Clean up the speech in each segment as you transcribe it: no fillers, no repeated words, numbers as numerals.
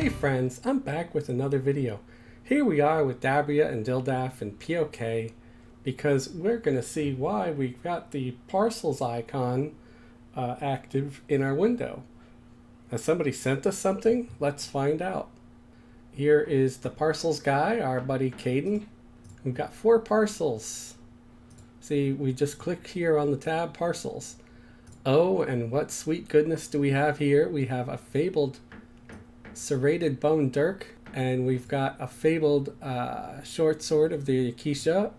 Hey friends, I'm back with another video. Here we are with Dabriah and Dildaf and POK because we're going to see why we've got the parcels icon active in our window. Has somebody sent us something? Let's find out. Here is the parcels guy, our buddy Caden. We've got 4 parcels. See, we just click here on the tab parcels. Oh, and what sweet goodness do we have here? We have a fabled serrated bone dirk, and we've got a fabled short sword of the Acacia,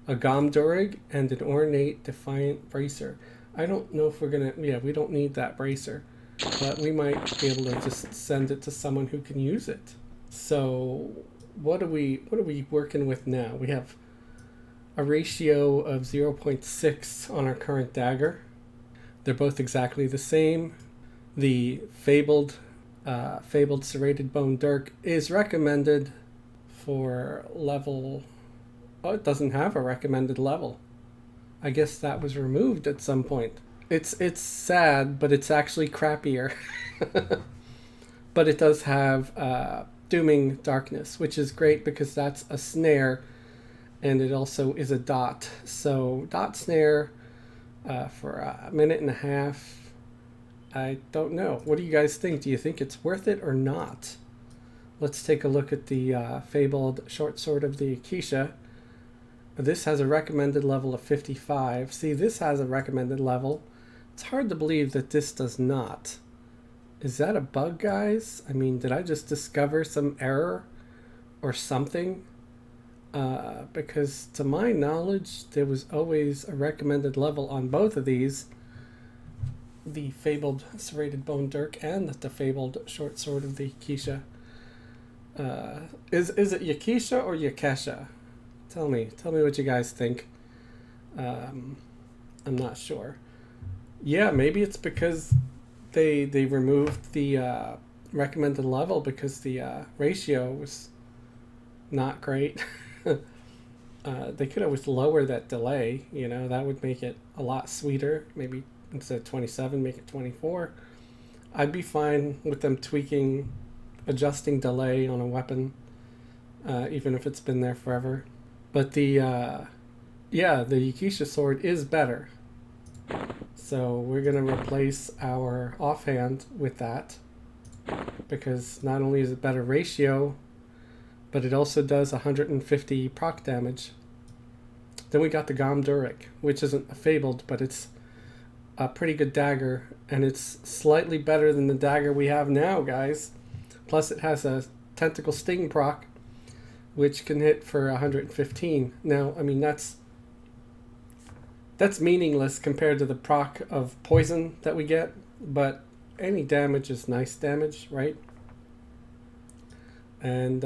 a Gomdurig, and an ornate defiant bracer. I don't know if we're gonna, we don't need that bracer, but we might be able to just send it to someone who can use it. So what are we working with now? We have a ratio of 0.6 on our current dagger. They're both exactly the same. The fabled serrated bone dirk is recommended for level. Oh, it doesn't have a recommended level. I guess that was removed at some point. It's sad, but it's actually crappier. But it does have dooming darkness, which is great because that's a snare, and it also is a dot. So dot snare for a minute and a half. I don't know. What do you guys think? Do you think it's worth it or not? Let's take a look at the fabled short sword of the Acacia. This has a recommended level of 55. See, this has a recommended level. It's hard to believe that this does not. Is that a bug, guys? I mean, did I just discover some error or something? Because to my knowledge, there was always a recommended level on both of these. The fabled serrated bone dirk and the fabled short sword of the Acacia. Is it Yakisha or Yakesha? Tell me what you guys think. I'm not sure. Yeah, maybe it's because they removed the recommended level because the ratio was not great. They could always lower that delay, you know, that would make it a lot sweeter. Maybe instead of 27, make it 24. I'd be fine with them tweaking, adjusting delay on a weapon, even if it's been there forever. But the Acacia sword is better. So we're going to replace our offhand with that, because not only is it better ratio, but it also does 150 proc damage. Then we got the Gomdurig, which isn't a fabled, but it's a pretty good dagger, and it's slightly better than the dagger we have now, guys. Plus it has a tentacle sting proc, which can hit for 115. Now, I mean, that's meaningless compared to the proc of poison that we get, but any damage is nice damage, right? And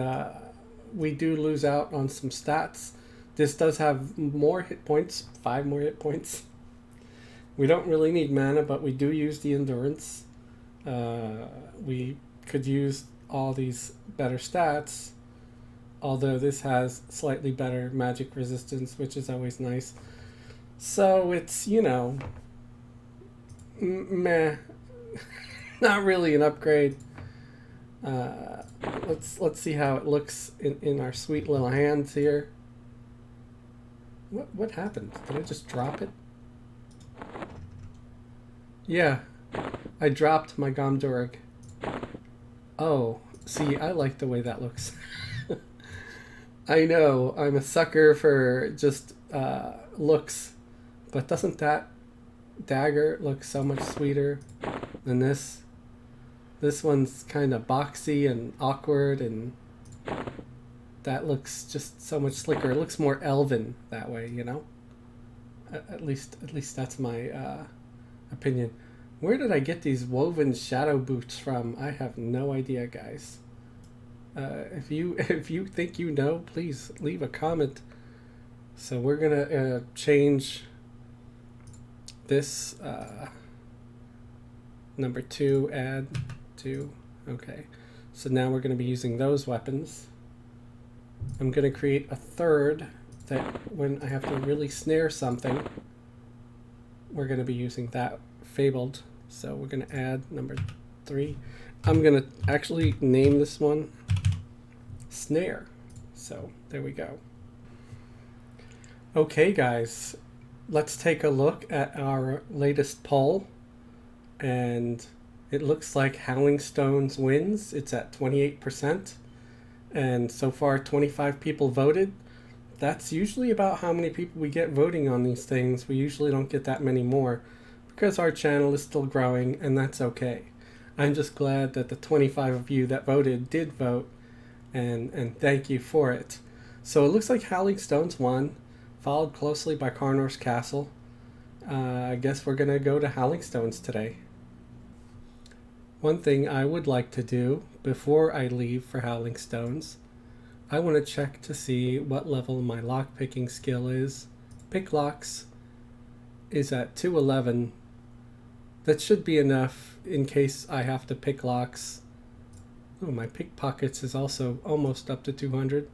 we do lose out on some stats. This does have more hit points, 5 more hit points. We don't really need mana, but we do use the endurance. We could use all these better stats, although this has slightly better magic resistance, which is always nice. So it's, you know, meh. Not really an upgrade. Let's see how it looks in our sweet little hands here. What happened? Did I just drop it? Yeah, I dropped my Gomdurig. Oh, see, I like the way that looks. I know, I'm a sucker for just looks, but doesn't that dagger look so much sweeter than this? This one's kind of boxy and awkward, and that looks just so much slicker. It looks more elven that way, you know? At least that's my opinion. Where did I get these woven shadow boots from? I have no idea, guys. If you think you know, please leave a comment. So we're gonna change this number 2, add 2. Okay, so now we're gonna be using those weapons. I'm gonna create a third that when I have to really snare something, we're gonna be using that fabled. So we're gonna add number 3. I'm gonna actually name this one Snare. So there we go. Okay guys, let's take a look at our latest poll, and it looks like Howling Stones wins. It's at 28%, and so far 25 people voted. That's usually about how many people we get voting on these things. We usually don't get that many more because our channel is still growing, and that's okay. I'm just glad that the 25 of you that voted did vote, and thank you for it. So it looks like Howling Stones won, followed closely by Carnor's Castle. I guess we're gonna go to Howling Stones today. One thing I would like to do before I leave for Howling Stones, I want to check to see what level my lockpicking skill is. Pick locks is at 211. That should be enough in case I have to pick locks. Oh, my pickpockets is also almost up to 200.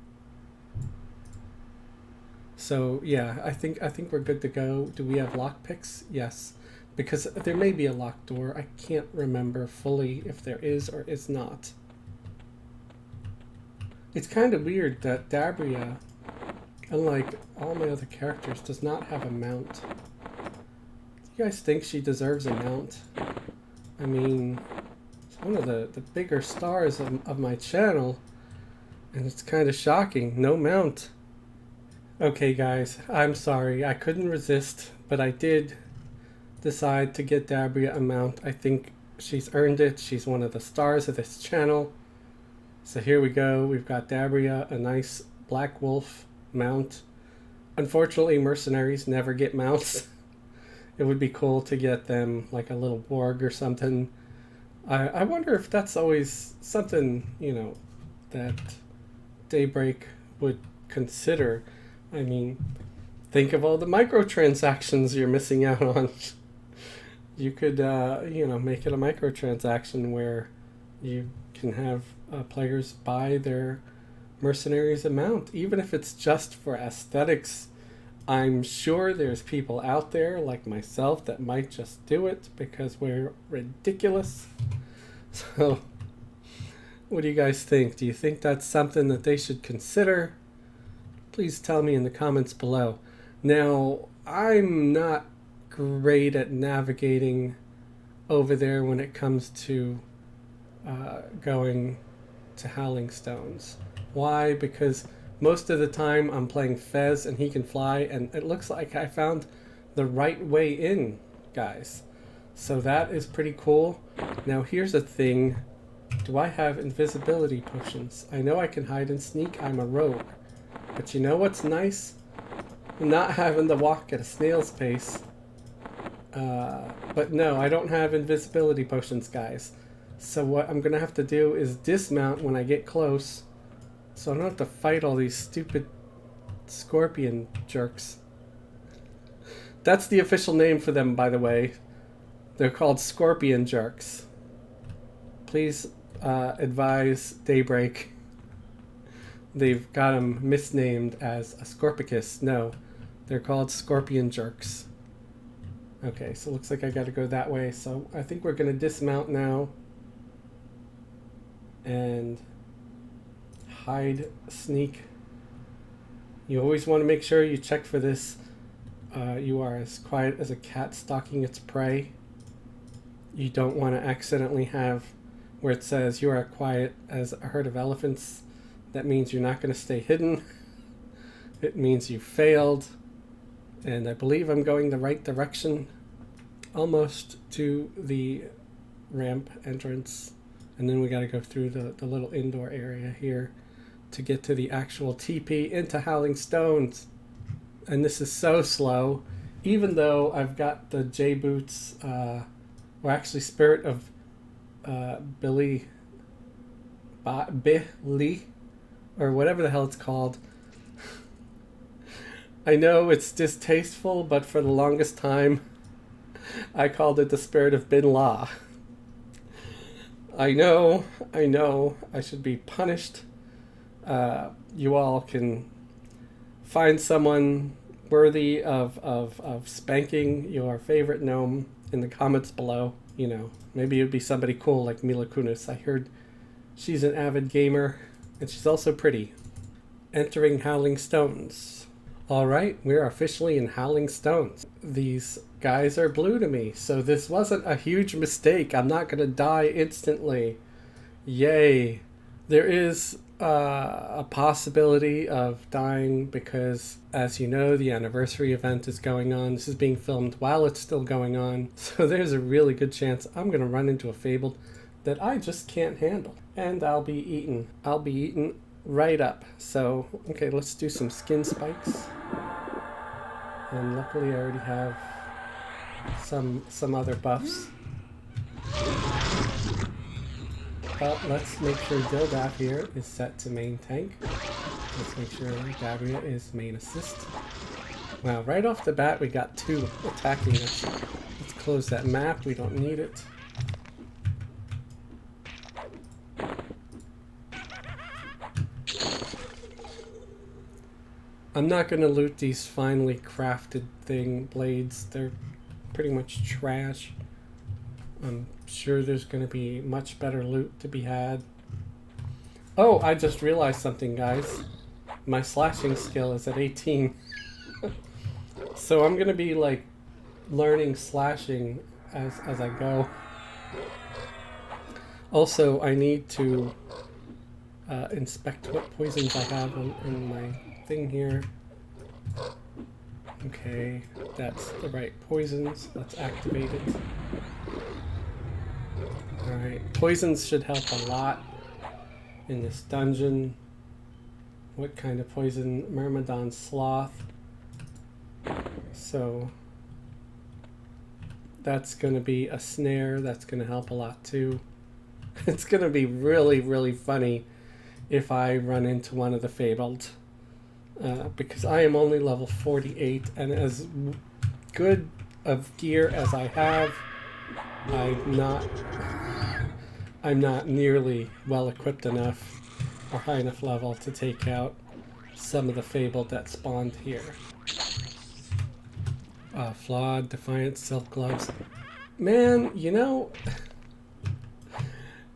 So yeah, I think we're good to go. Do we have lockpicks? Yes, because there may be a locked door. I can't remember fully if there is or is not. It's kind of weird that Dabriah, unlike all my other characters, does not have a mount. Do you guys think she deserves a mount? I mean, it's one of the bigger stars of my channel, and it's kind of shocking. No mount. Okay guys, I'm sorry. I couldn't resist, but I did decide to get Dabriah a mount. I think she's earned it. She's one of the stars of this channel. So here we go. We've got Dabriah, a nice Black Wolf mount. Unfortunately, mercenaries never get mounts. It would be cool to get them like a little warg or something. I wonder if that's always something, you know, that Daybreak would consider. I mean, think of all the microtransactions you're missing out on. You could, you know, make it a microtransaction where you can have players buy their mercenaries a mount, even if it's just for aesthetics. I'm sure there's people out there like myself that might just do it because we're ridiculous. So what do you guys think? Do you think that's something that they should consider? Please tell me in the comments below. Now, I'm not great at navigating over there when it comes to going to Howling Stones. Why? Because most of the time I'm playing Fez and he can fly, and it looks like I found the right way in, guys. So that is pretty cool. Now here's a thing. Do I have invisibility potions? I know I can hide and sneak. I'm a rogue. But you know what's nice? Not having to walk at a snail's pace. But no, I don't have invisibility potions, guys. So what I'm going to have to do is dismount when I get close, so I don't have to fight all these stupid scorpion jerks. That's the official name for them, by the way. They're called scorpion jerks. Please advise Daybreak. They've got them misnamed as a Scorpicus. No, they're called scorpion jerks. Okay, so it looks like I got to go that way. So I think we're going to dismount now and hide, sneak. You always want to make sure you check for this. You are as quiet as a cat stalking its prey. You don't want to accidentally have where it says you are quiet as a herd of elephants. That means you're not going to stay hidden. It means you failed. And I believe I'm going the right direction. Almost to the ramp entrance. And then we got to go through the little indoor area here to get to the actual TP into Howling Stones. And this is so slow. Even though I've got the J-Boots, or actually Spirit of Billy, or whatever the hell it's called. I know it's distasteful, but for the longest time, I called it the Spirit of Bin La. I know, I should be punished. You all can find someone worthy of spanking your favorite gnome in the comments below, you know. Maybe it would be somebody cool like Mila Kunis. I heard she's an avid gamer, and she's also pretty. Entering Howling Stones. Alright, we're officially in Howling Stones. These guys are blue to me, so this wasn't a huge mistake. I'm not gonna die instantly. Yay. There is a possibility of dying because, as you know, the anniversary event is going on. This is being filmed while it's still going on. So there's a really good chance I'm going to run into a fabled that I just can't handle. And I'll be eaten. I'll be eaten right up. So, okay, let's do some skin spikes. And luckily I already have some other buffs. Let's make sure Dildaf here is set to main tank. Let's make sure Dabriah is main assist. Wow, right off the bat we got two attacking us. Let's close that map, we don't need it. I'm not going to loot these finely crafted blades. They're pretty much trash. I'm sure there's going to be much better loot to be had. Oh, I just realized something, guys. My slashing skill is at 18. So I'm going to be like learning slashing as I go. Also, I need to inspect what poisons I have in my thing here. Okay, that's the right poisons. Let's activate it. Alright, poisons should help a lot in this dungeon. What kind of poison? Myrmidon Sloth. So that's going to be a snare. That's going to help a lot too. It's going to be really, really funny if I run into one of the fabled. Because I am only level 48, and as good of gear as I have, I'm not nearly well equipped enough or high enough level to take out some of the fabled that spawned here. Flawed, Defiant, Silk Gloves. Man, you know,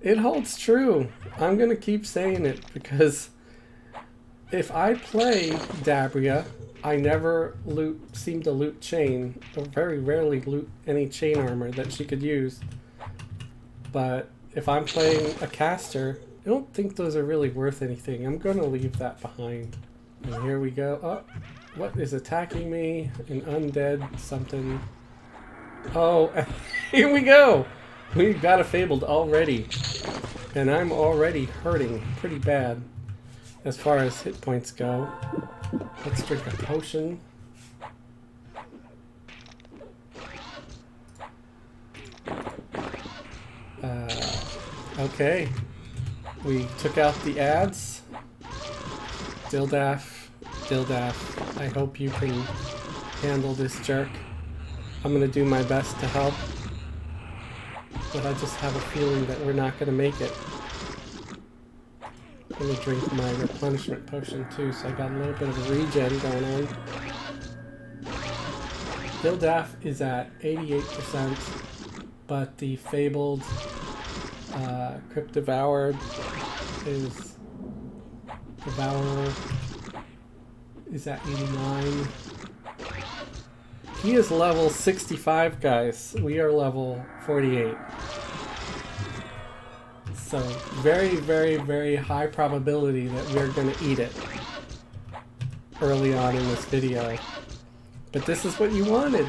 it holds true. I'm gonna keep saying it because if I play Dabriah, I never seem to loot chain, or very rarely loot any chain armor that she could use. But if I'm playing a caster, I don't think those are really worth anything. I'm going to leave that behind. And here we go. Oh, what is attacking me? An undead something. Oh, here we go! We've got a fabled already. And I'm already hurting pretty bad as far as hit points go. Let's drink a potion. Okay. We took out the ads. Dildaf, I hope you can handle this jerk. I'm gonna do my best to help. But I just have a feeling that we're not gonna make it. Let me drink my replenishment potion too, so I got a little bit of a regen going on. Dildaf is at 88%, but the fabled Crypt Devourer is at 89. He is level 65, guys. We are level 48. So very, very, very high probability that we're going to eat it early on in this video. But this is what you wanted.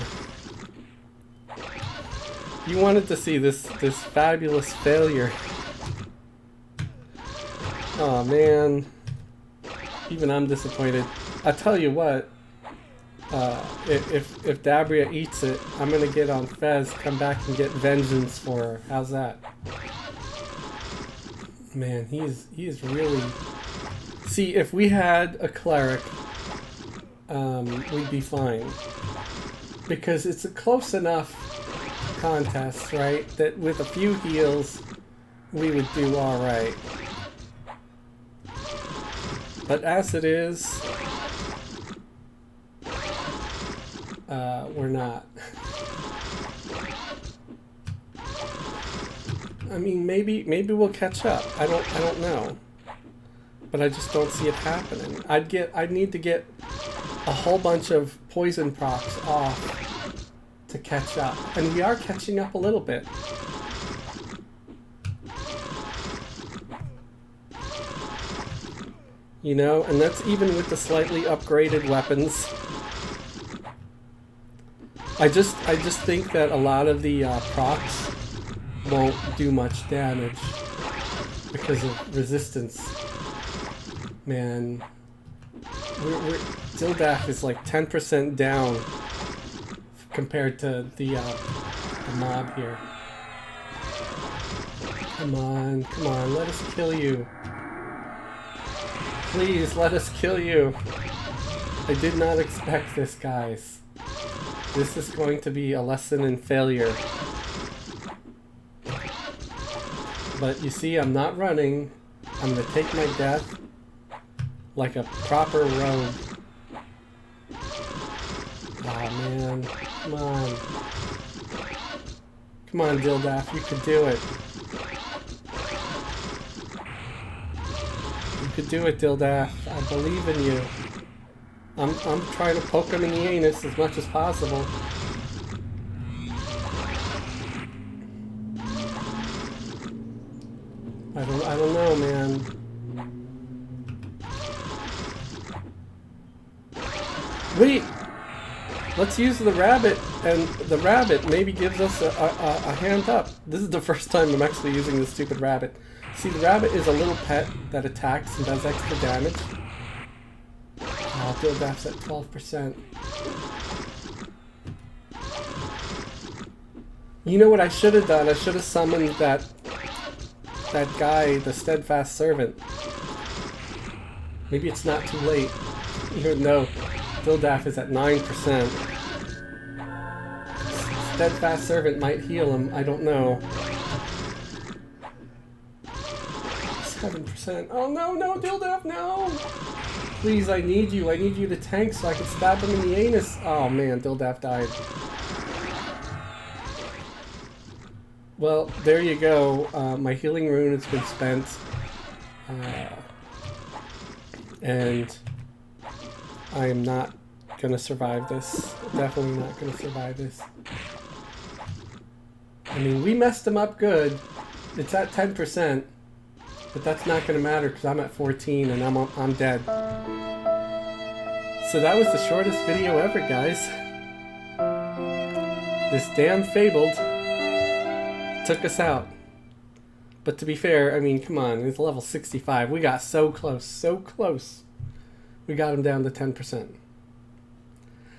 You wanted to see this fabulous failure. Oh man. Even I'm disappointed. I tell you what, if Dabriah eats it, I'm gonna get on Fez, come back and get vengeance for her. How's that? Man, he is really... See, if we had a cleric, we'd be fine. Because it's a close enough contest, right, that with a few heals, we would do alright. But as it is, we're not. I mean, maybe we'll catch up. I don't know. But I just don't see it happening. I'd need to get a whole bunch of poison procs off to catch up. And we are catching up a little bit. You know, and that's even with the slightly upgraded weapons. I just think that a lot of the procs won't do much damage because of resistance. Man, Dildaf is like 10% down compared to the mob here. Come on, let us kill you. Please, let us kill you. I did not expect this, guys. This is going to be a lesson in failure. But you see, I'm not running. I'm going to take my death like a proper rogue. Oh man, come on. Come on, Dildaf, you could do it. You could do it, Dildaf. I believe in you. I'm trying to poke him in the anus as much as possible. I don't know, man. Wait! Let's use the rabbit, and the rabbit maybe gives us a hand up. This is the first time I'm actually using this stupid rabbit. See, the rabbit is a little pet that attacks and does extra damage. Oh, Dildaf's at 12%. You know what I should have done? I should have summoned that guy, the Steadfast Servant. Maybe it's not too late. Even though Dildaf is at 9%. Steadfast Servant might heal him, I don't know. 7%. Oh no, Dildaf, no! Please, I need you to tank so I can stab him in the anus. Oh man, Dildaf died. Well, there you go. My healing rune has been spent. And I am not gonna survive this. Definitely not gonna survive this. I mean, we messed him up good. It's at 10%, but that's not gonna matter because I'm at 14 and I'm dead. So that was the shortest video ever, guys. This damn Fabled took us out. But to be fair, I mean, come on, it's level 65. We got so close, so close. We got him down to 10%.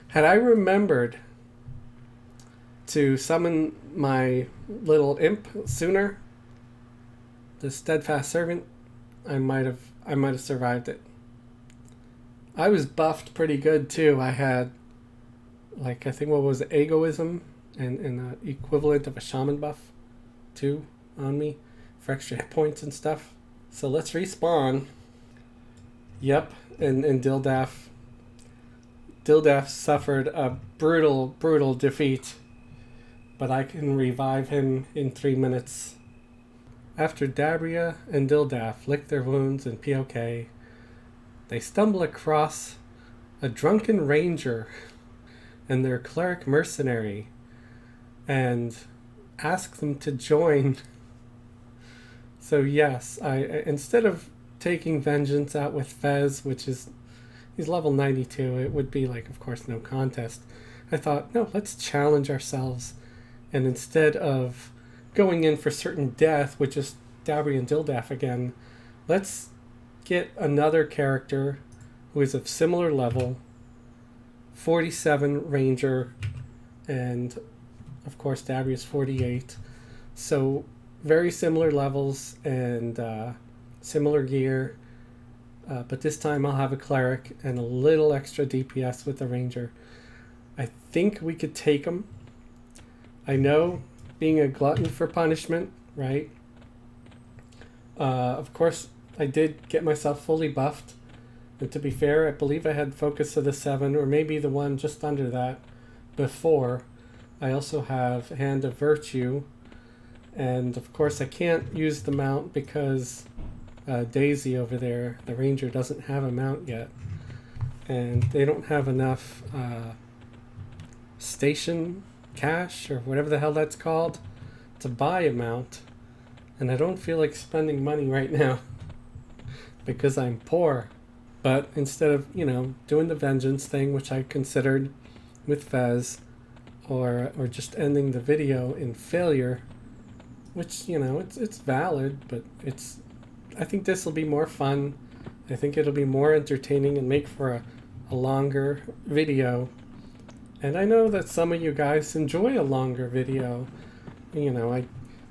Had I remembered to summon my little imp sooner, the Steadfast Servant, I might have survived it. I was buffed pretty good too. I had, like, I think what was it, Egoism and the equivalent of a Shaman buff too on me for extra hit points and stuff. So let's respawn. Yep, and Dildaf suffered a brutal defeat, but I can revive him in 3 minutes. After Dabriah and Dildaf lick their wounds in POK, they stumble across a drunken ranger and their cleric mercenary and ask them to join. So yes, I instead of taking vengeance out with Fez, which is, he's level 92, it would be like, of course, no contest. I thought, no, let's challenge ourselves. And instead of going in for certain death, which is Dabriah and Dildaf again, let's get another character who is of similar level, 47 ranger, and of course Dabriah is 48. So very similar levels and similar gear, but this time I'll have a cleric and a little extra DPS with the ranger. I think we could take him. I know, being a glutton for punishment, right? Of course, I did get myself fully buffed. And to be fair, I believe I had Focus of the 7, or maybe the one just under that before. I also have Hand of Virtue. And of course I can't use the mount because Daisy over there, the ranger, doesn't have a mount yet. And they don't have enough station cash, or whatever the hell that's called, to buy a mount. And I don't feel like spending money right now because I'm poor. But instead of, doing the vengeance thing, which I considered with Fez, or just ending the video in failure, which, it's valid, but I think this will be more fun. I think it'll be more entertaining and make for a longer video. And I know that some of you guys enjoy a longer video.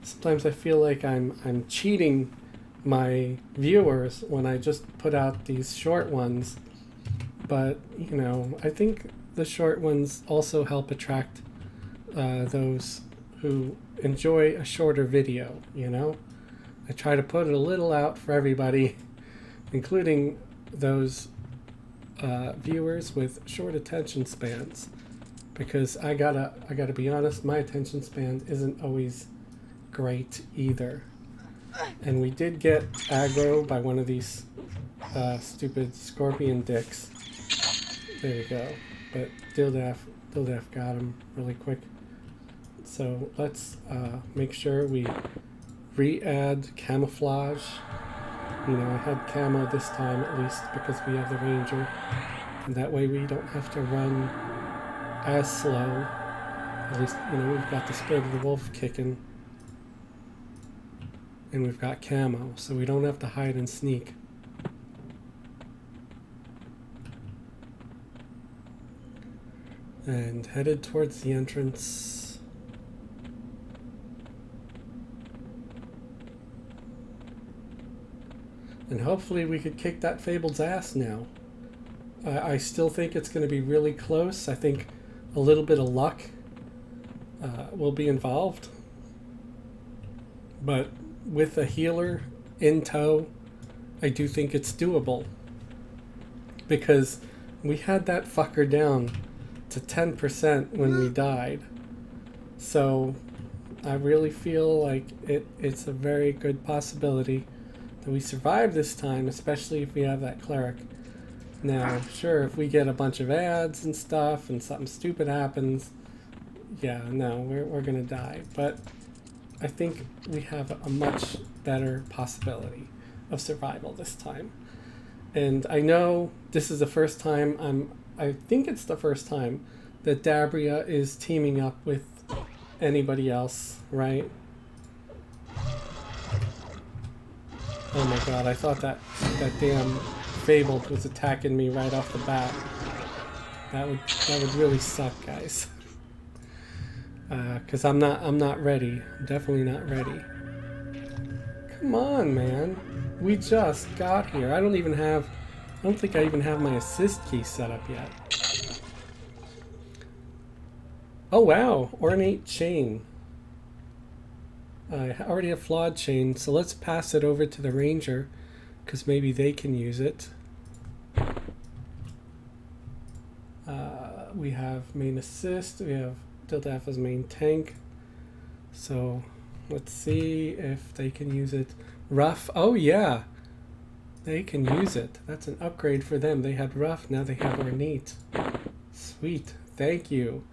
Sometimes I feel like I'm cheating my viewers when I just put out these short ones. But, I think the short ones also help attract those who enjoy a shorter video, I try to put it a little out for everybody, including those viewers with short attention spans, because I gotta be honest, my attention span isn't always great either. And we did get aggro by one of these stupid scorpion dicks. There you go. But Dildaf got him really quick. So let's make sure we re-add camouflage. I had camo this time at least because we have the ranger. And that way we don't have to run as slow. At least, we've got the Spirit of the Wolf kicking. And we've got camo, so we don't have to hide and sneak. And headed towards the entrance. And hopefully we could kick that Fabled's ass now. I still think it's going to be really close. I think a little bit of luck will be involved. But with a healer in tow, I do think it's doable. Because we had that fucker down to 10% when we died. So I really feel like it's a very good possibility that we survive this time, especially if we have that cleric. Now, sure, if we get a bunch of ads and stuff and something stupid happens, yeah, no, we're gonna die. But I think we have a much better possibility of survival this time. And I know this is the first time I think it's the first time that Dabriah is teaming up with anybody else, right? Oh my god, I thought that damn Fabled was attacking me right off the bat. That would really suck, guys. 'Cause I'm not ready. I'm definitely not ready. Come on, man. We just got here. I don't think I even have my assist key set up yet. Oh wow, ornate chain. I already have flawed chain, so let's pass it over to the ranger, because maybe they can use it. We have main assist, we have Dildaf as main tank, so let's see if they can use it. Rough, oh yeah, they can use it. That's an upgrade for them. They had rough, now they have ornate. Sweet, thank you.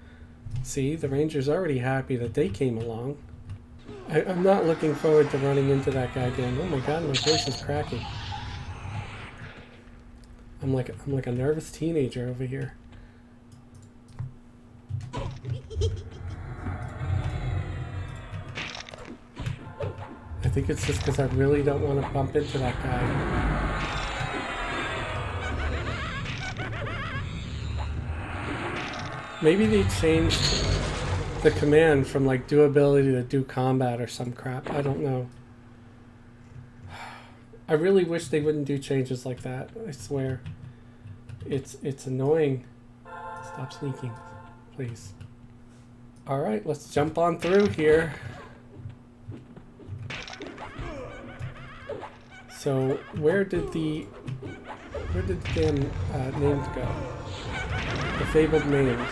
See, the ranger's already happy that they came along. I'm not looking forward to running into that guy again. Oh my god, my voice is cracking. I'm like a nervous teenager over here. I think it's just because I really don't want to bump into that guy. Maybe they changed the command from like do ability to do combat or some crap. I don't know. I really wish they wouldn't do changes like that. I swear. It's annoying. Stop sneaking, please. Alright, let's jump on through here. So where did the damn names go? The fabled names.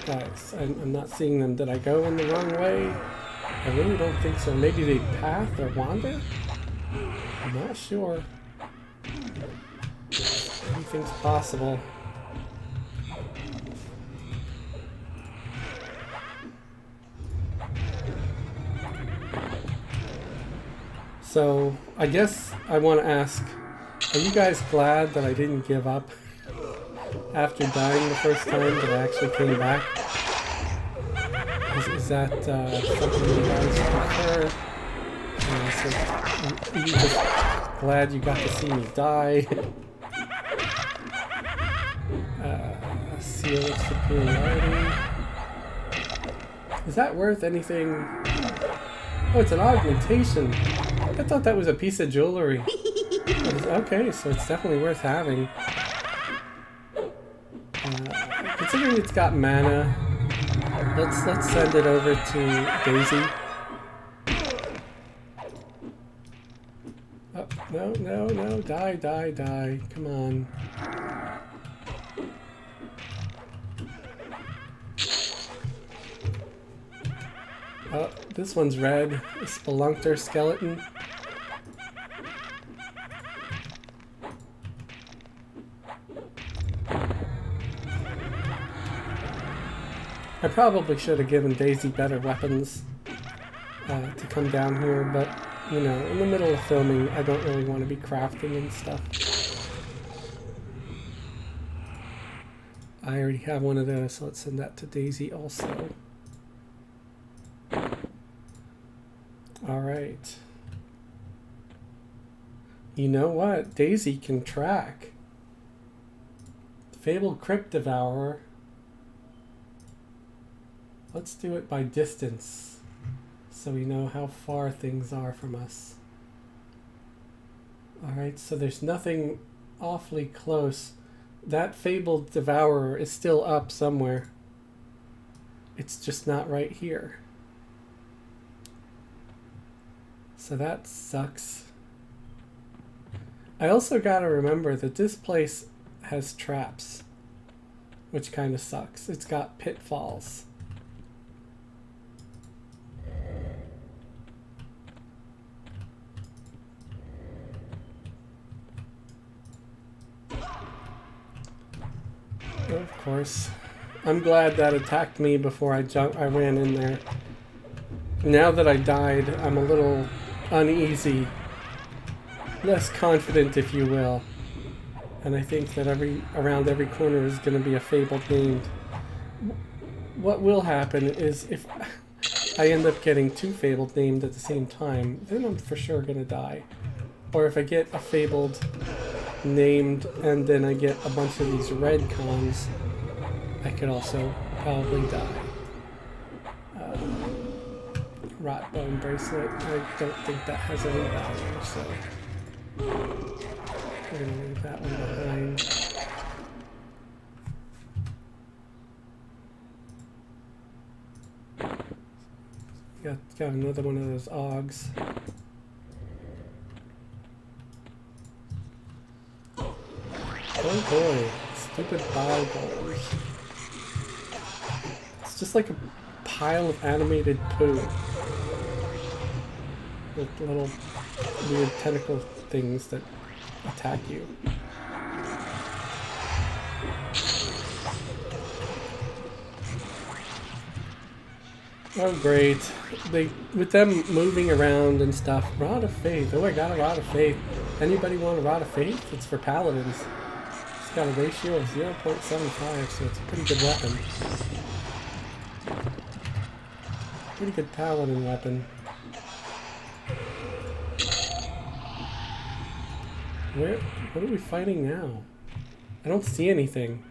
Guys, I'm not seeing them. Did I go in the wrong way? I really don't think so. Maybe they path or wander? I'm not sure. Anything's possible. So, I guess I want to ask, are you guys glad that I didn't give up after dying the first time, that I actually came back? Is that something you guys prefer? So, are you just glad you got to see me die? Seal of superiority. Is that worth anything? Oh, it's an augmentation. I thought that was a piece of jewelry. Okay, so it's definitely worth having. Considering it's got mana, let's send it over to Daisy. Oh, no, die, come on. Oh, this one's red. A Spelunkter skeleton. I probably should have given Daisy better weapons to come down here, but, you know, in the middle of filming, I don't really want to be crafting and stuff. I already have one of those, so let's send that to Daisy also. Alright. You know what? Daisy can track. Fabled Crypt Devourer. Let's do it by distance, so we know how far things are from us. Alright, so there's nothing awfully close. That Fabled Devourer is still up somewhere. It's just not right here. So that sucks. I also gotta remember that this place has traps, which kind of sucks. It's got pitfalls. Of course. I'm glad that attacked me before I ran in there. Now that I died, I'm a little uneasy, less confident, if you will, and I think that around every corner is going to be a fabled named. What will happen is if I end up getting two fabled named at the same time, then I'm for sure going to die. Or if I get a fabled named and then I get a bunch of these red cons, I could also probably die. Rot bone bracelet. I don't think that has any value, so we're gonna leave that one behind. Got another one of those Augs. Oh boy, stupid bile golems. It's just like a pile of animated poo. With little weird tentacle things that attack you. Oh great. With them moving around and stuff. Rod of Faith. Oh, I got a Rod of Faith. Anybody want a Rod of Faith? It's for paladins. It's got a ratio of 0.75, so it's a pretty good weapon. Pretty good paladin weapon. What are we fighting now? I don't see anything.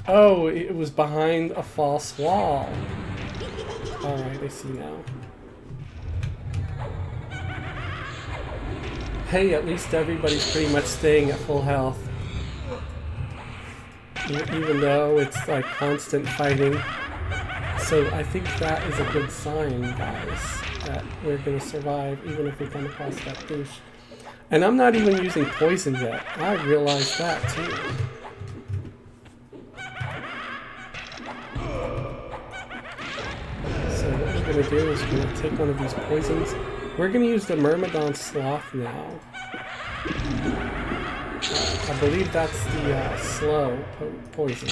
Oh, it was behind a false wall. Alright, I see now. Hey, at least everybody's pretty much staying at full health. Even though it's like constant fighting. So I think that is a good sign, guys, that we're going to survive even if we come across that douche. And I'm not even using poison yet. I realized that too. we're going to do is we're going to take one of these poisons. We're going to use the Myrmidon Sloth now. I believe that's the slow poison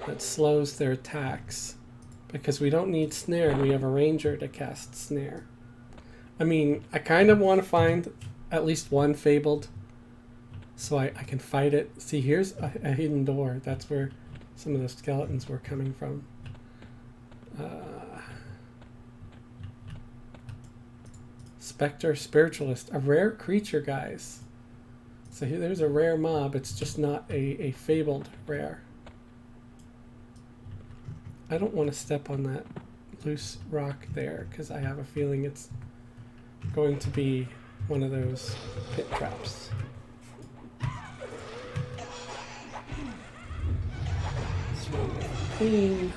that slows their attacks. Because we don't need Snare, we have a Ranger to cast Snare. I mean, I kind of want to find at least one Fabled so I can fight it. See, here's a hidden door. That's where some of the skeletons were coming from. Spectre Spiritualist, a rare creature, guys. So here, there's a rare mob. It's just not a Fabled rare. I don't want to step on that loose rock there because I have a feeling it's going to be one of those pit traps. Clean.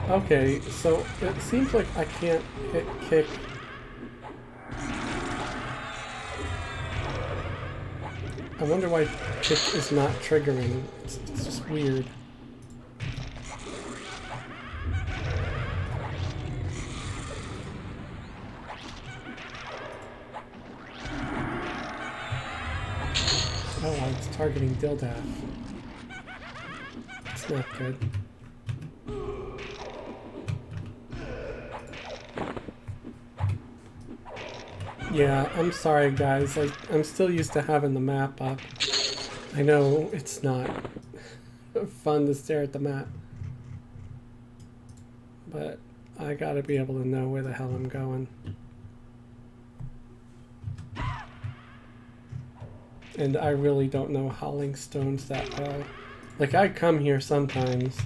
Okay, so it seems like I can't hit kick. I wonder why kick is not triggering. It's just weird. Oh, it's targeting Dildaf. It's not good. Yeah, I'm sorry guys, I'm still used to having the map up. I know it's not fun to stare at the map, but I gotta be able to know where the hell I'm going. And I really don't know Howling Stones that well. Like, I come here sometimes,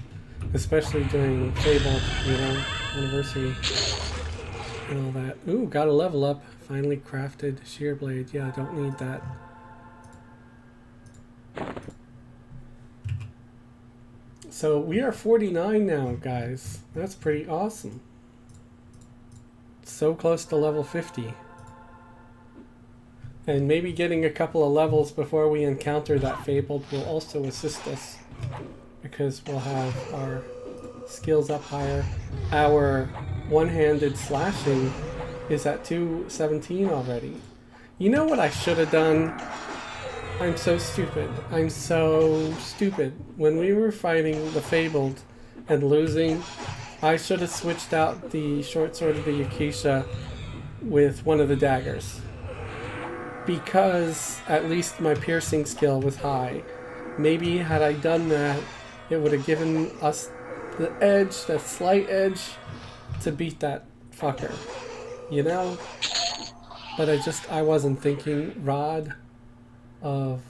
especially during Fable, you know, anniversary and all that. Ooh, got a level up. Finally crafted shear blade. Yeah, I don't need that. So we are 49 now, guys. That's pretty awesome. So close to level 50. And maybe getting a couple of levels before we encounter that Fabled will also assist us, because we'll have our skills up higher. Our one-handed slashing is at 217 already. You know what I should have done? I'm so stupid. I'm so stupid. When we were fighting the Fabled and losing, I should have switched out the short sword of the Acacia with one of the daggers. Because at least my piercing skill was high. Maybe had I done that, it would have given us the edge, that slight edge, to beat that fucker. You know? But I wasn't thinking. Rod of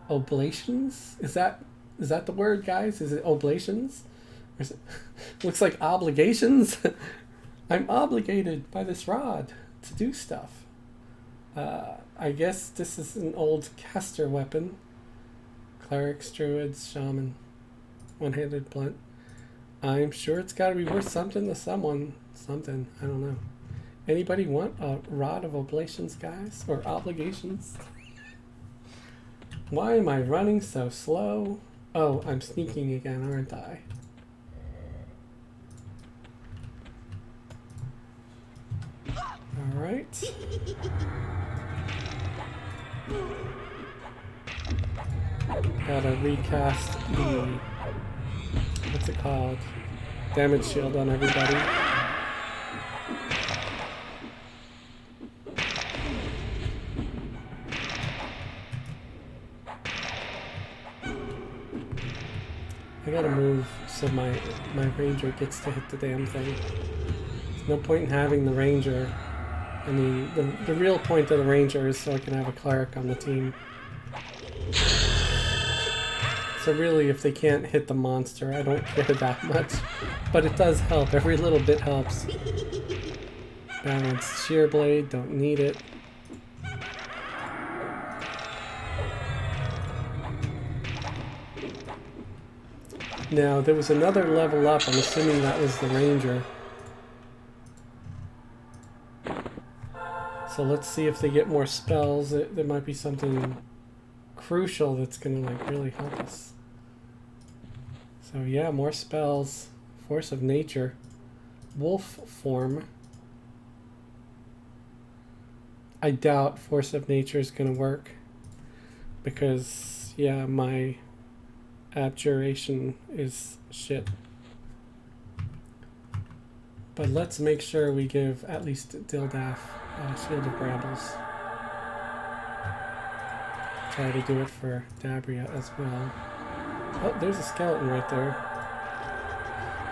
oblations? Is that the word, guys? Is it oblations? Or is it looks like obligations? I'm obligated by this rod to do stuff. I guess this is an old caster weapon. Clerics, druids, shaman, one-handed blunt. I'm sure it's got to be worth something to someone. Something, I don't know. Anybody want a rod of oblations, guys? Or obligations? Why am I running so slow? Oh, I'm sneaking again, aren't I? Alright. Gotta recast the, what's it called? Damage shield on everybody. I gotta move so my ranger gets to hit the damn thing. There's no point in having the ranger. I mean, the real point of the ranger is so I can have a cleric on the team. So really, if they can't hit the monster, I don't care that much. But it does help. Every little bit helps. Balanced shear blade, don't need it. Now, there was another level up. I'm assuming that was the ranger. So let's see if they get more spells. There might be something crucial that's going to like really help us. So yeah, more spells. Force of nature. Wolf form. I doubt force of nature is going to work. Because, yeah, my abjuration is shit. But let's make sure we give at least Dildaf Shield of Brambles. Try to do it for Dabriah as well. Oh, there's a skeleton right there.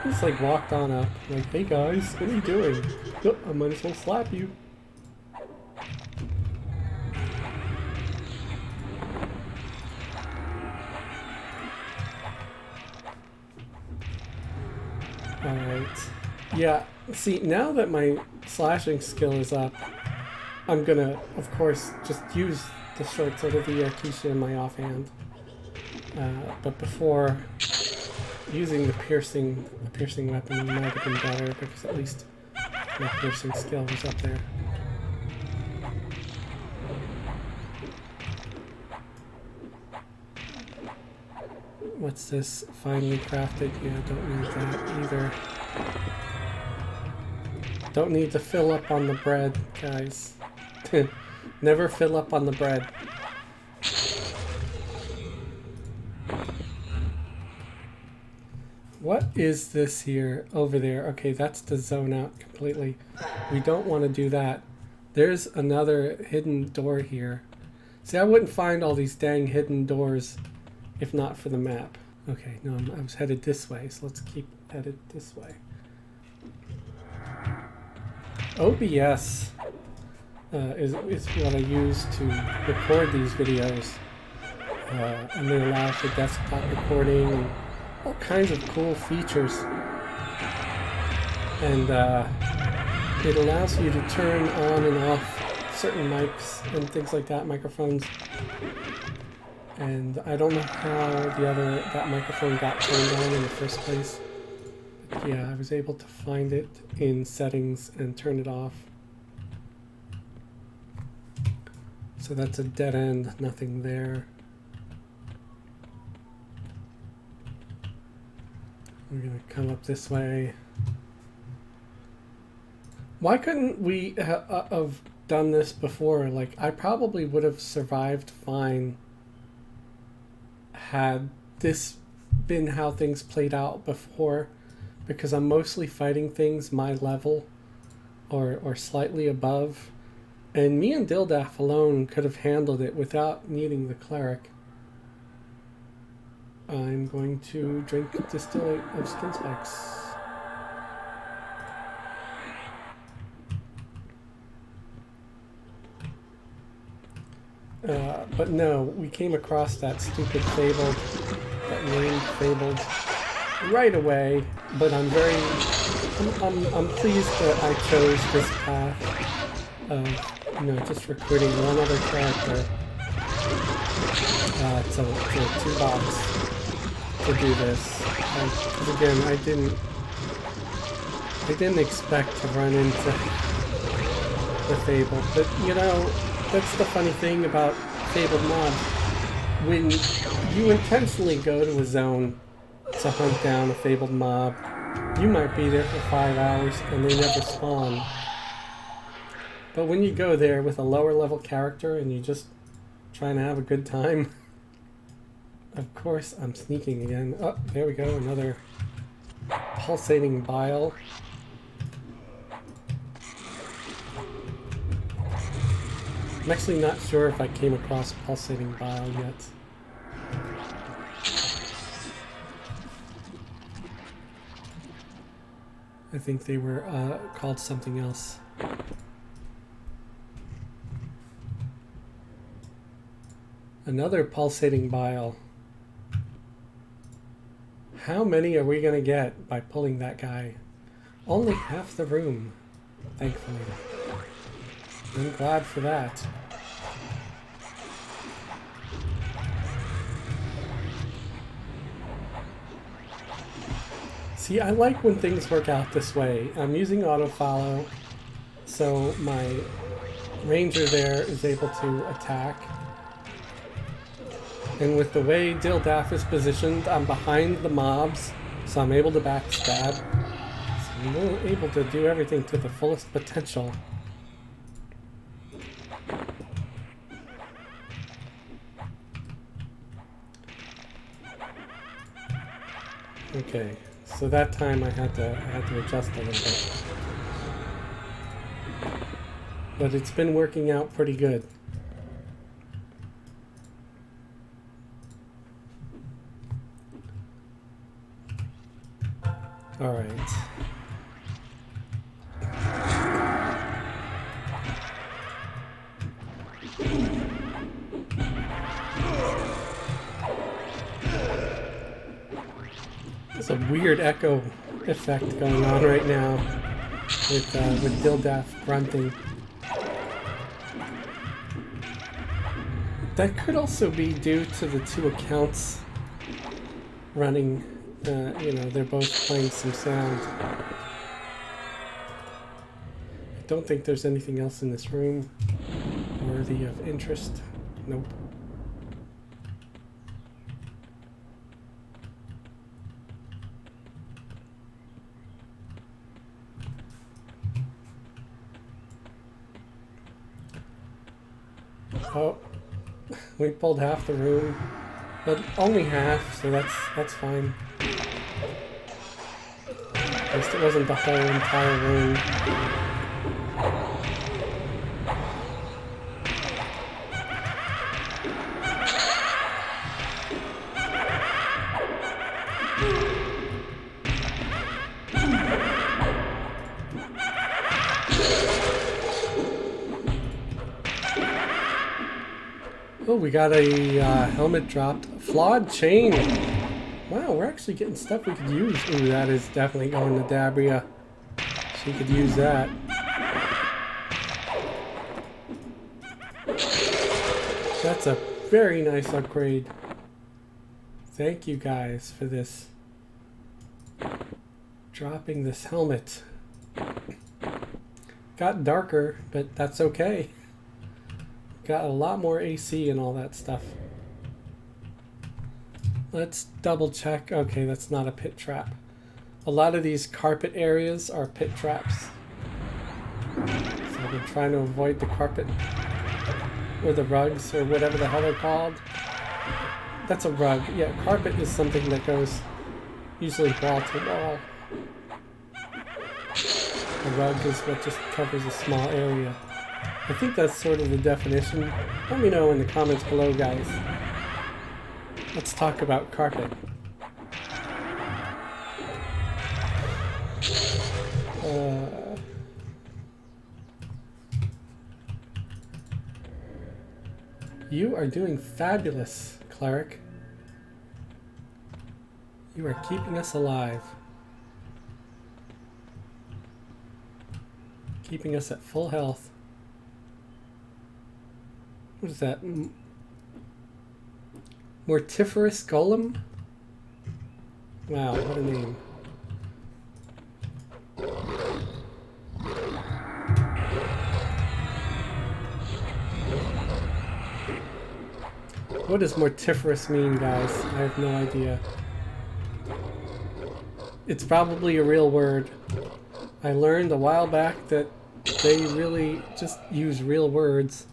He's like walked on up, like, hey guys, what are you doing? Oh, I might as well slap you. Alright. Yeah, see, now that my slashing skill is up, I'm gonna, of course, just use the short sword of the Yakisha in my offhand. But before, using the piercing weapon might have been better, because at least my piercing skill was up there. What's this? Finely crafted? Yeah, don't need that either. Don't need to fill up on the bread, guys. Never fill up on the bread. What is this here? Over there. Okay, that's to zone out completely. We don't want to do that. There's another hidden door here. See, I wouldn't find all these dang hidden doors if not for the map. Okay, no, I was headed this way, so let's keep headed this way. OBS is what I use to record these videos. And they allow for desktop recording and all kinds of cool features. And it allows you to turn on and off certain mics and things like that, microphones. And I don't know how that microphone got turned on in the first place. But yeah, I was able to find it in settings and turn it off. So that's a dead end, nothing there. We're gonna come up this way. Why couldn't we have done this before? Like, I probably would have survived fine had this been how things played out before, because I'm mostly fighting things my level or slightly above, and me and Dildaf alone could have handled it without needing the cleric. I'm going to drink distillate of skin spikes. But no, we came across that stupid fabled, that named fabled, right away. But I'm pleased that I chose this path of, just recruiting one other character to toolbox to do this. Because again, I didn't expect to run into the fable, but that's the funny thing about fabled mobs. When you intentionally go to a zone to hunt down a fabled mob, you might be there for 5 hours and they never spawn. But when you go there with a lower level character and you just trying to have a good time, of course I'm sneaking again. Oh, there we go, another pulsating bile. I'm actually not sure if I came across pulsating bile yet. I think they were called something else. Another pulsating bile. How many are we gonna get by pulling that guy? Only half the room, thankfully. I'm glad for that. See, I like when things work out this way. I'm using auto-follow, so my ranger there is able to attack. And with the way Dildaf is positioned, I'm behind the mobs, so I'm able to backstab. So I'm able to do everything to the fullest potential. Okay, so that time I had to adjust a little bit. But it's been working out pretty good. All right. There's a weird echo effect going on right now with Dildaf grunting. That could also be due to the two accounts running. You know, they're both playing some sound. I don't think there's anything else in this room worthy of interest. Nope. Oh, we pulled half the room, but only half, so that's fine. At least it wasn't the whole entire room. Oh, we got a helmet dropped. Flawed chain. Wow, we're actually getting stuff we could use. Ooh, that is definitely going to Dabriah. She could use that. That's a very nice upgrade. Thank you guys for this. Dropping this helmet. Got darker, but that's okay. Got a lot more AC and all that stuff. Let's double check. Okay, that's not a pit trap. A lot of these carpet areas are pit traps. So I've been trying to avoid the carpet. Or the rugs, or whatever the hell they're called. That's a rug. Yeah, carpet is something that goes usually wall to wall. A rug is what just covers a small area. I think that's sort of the definition. Let me know in the comments below, guys. Let's talk about carpet. You are doing fabulous, Cleric. You are keeping us alive. Keeping us at full health. What is that? Mortiferous Golem? Wow, what a name. What does mortiferous mean, guys? I have no idea. It's probably a real word. I learned a while back that they really just use real words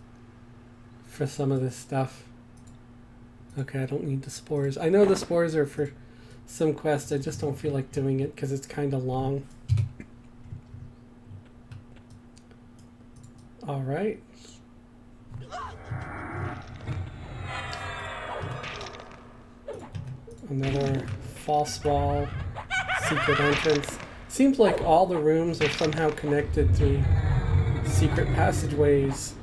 for some of this stuff. Okay, I don't need the spores. I know the spores are for some quests. I just don't feel like doing it because it's kind of long. All right. Another false wall, secret entrance. Seems like all the rooms are somehow connected through secret passageways.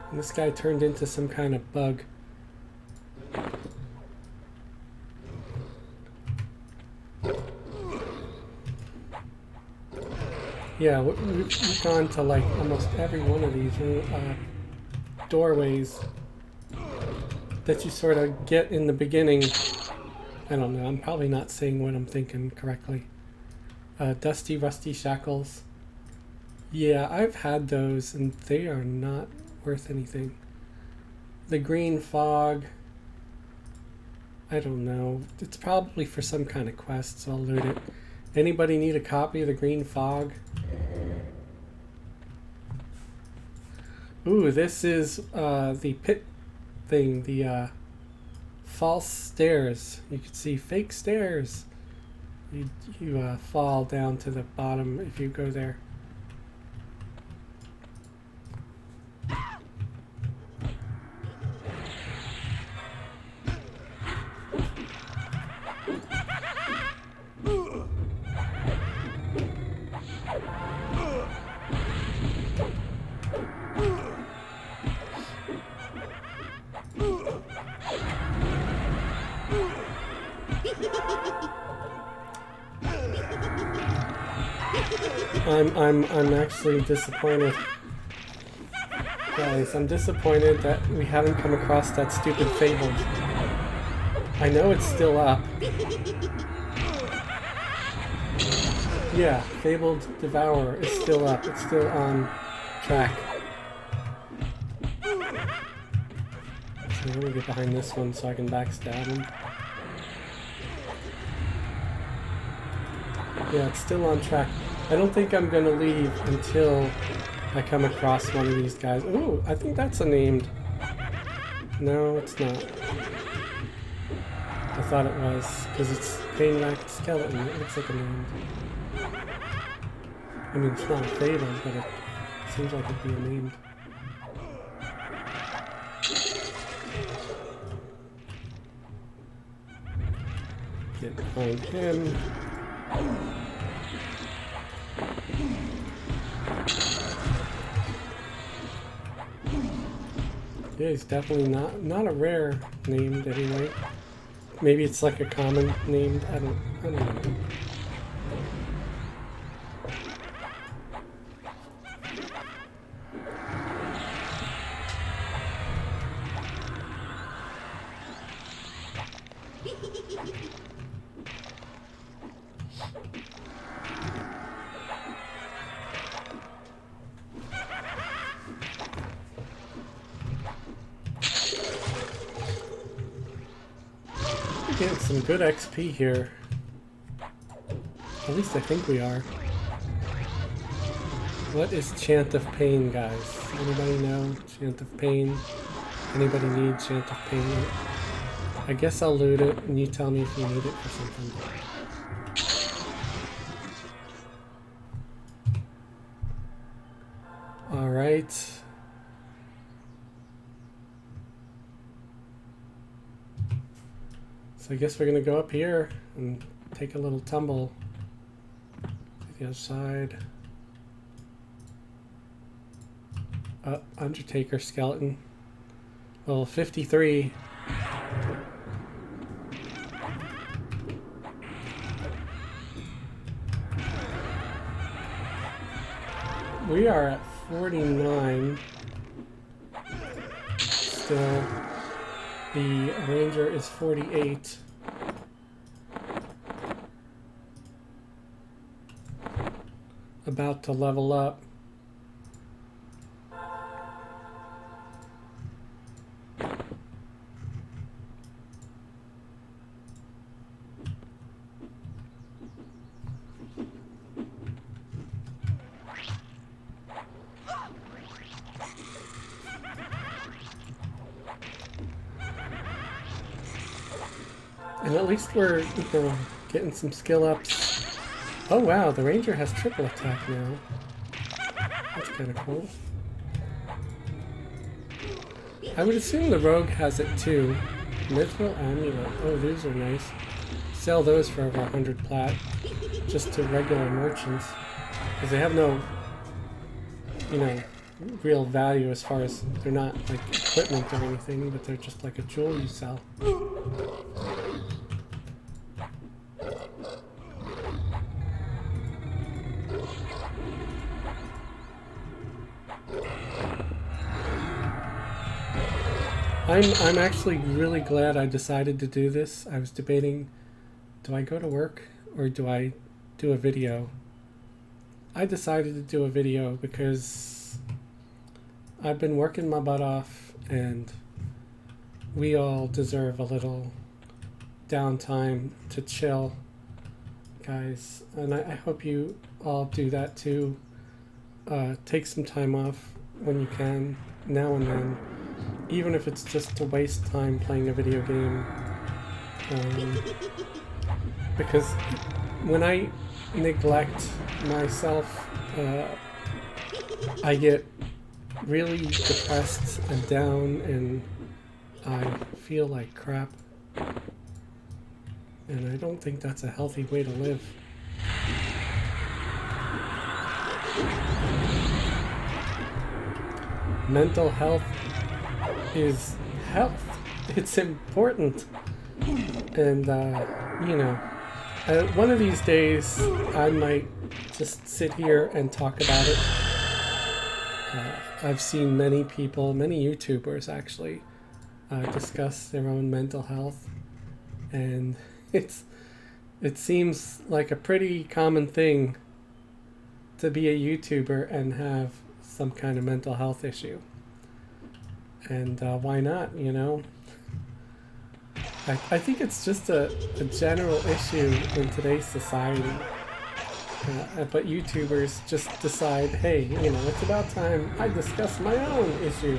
And this guy turned into some kind of bug. Yeah, we've gone to like almost every one of these doorways that you sort of get in the beginning I don't know, I'm probably not saying what I'm thinking correctly. Dusty Rusty Shackles. Yeah, I've had those and they are not worth anything. The Green Fog. I don't know. It's probably for some kind of quest, so I'll loot it. Anybody need a copy of the Green Fog? Ooh, this is the pit thing, the false stairs. You can see fake stairs. You fall down to the bottom if you go there. I'm actually disappointed. Guys, I'm disappointed that we haven't come across that stupid Fabled. I know it's still up. Yeah, Fabled Devourer is still up. It's still on track. So let me get behind this one so I can backstab him. Yeah, it's still on track. I don't think I'm gonna leave until I come across one of these guys. Ooh, I think that's a named. No, it's not. I thought it was, because it's pain-racked skeleton. It looks like a named. I mean, it's not a fatal, but it seems like it'd be a named. Get behind him. Yeah, he's definitely not a rare named anyway. Maybe it's like a common named. I don't know. Getting some good XP here. At least I think we are. What is Chant of Pain, guys? Anybody know Chant of Pain? Anybody need Chant of Pain? I guess I'll loot it and you tell me if you need it for something. Alright. So I guess we're gonna go up here and take a little tumble to the other side. Undertaker skeleton. Level 53. We are at 49. Still. The Ranger is 48. About to level up. And at least we're getting some skill ups. Oh wow, the Ranger has triple attack now. That's kind of cool. I would assume the Rogue has it too. Mithril Amulet. Oh, these are nice. Sell those for over 100 plat. Just to regular merchants. Because they have no, real value as far as they're not like equipment or anything, but they're just like a jewel you sell. I'm actually really glad I decided to do this. I was debating, do I go to work or do I do a video? I decided to do a video because I've been working my butt off and we all deserve a little downtime to chill, guys. And I hope you all do that too. Take some time off when you can, now and then. Even if it's just to waste time playing a video game. Because when I neglect myself, I get really depressed and down and I feel like crap. And I don't think that's a healthy way to live. Mental health is health. It's important. And, you know, one of these days I might just sit here and talk about it. I've seen many people, many YouTubers actually, discuss their own mental health. And it seems like a pretty common thing to be a YouTuber and have some kind of mental health issue. And why not, you know? I think it's just a general issue in today's society. But YouTubers just decide, hey, you know, it's about time I discuss my own issue.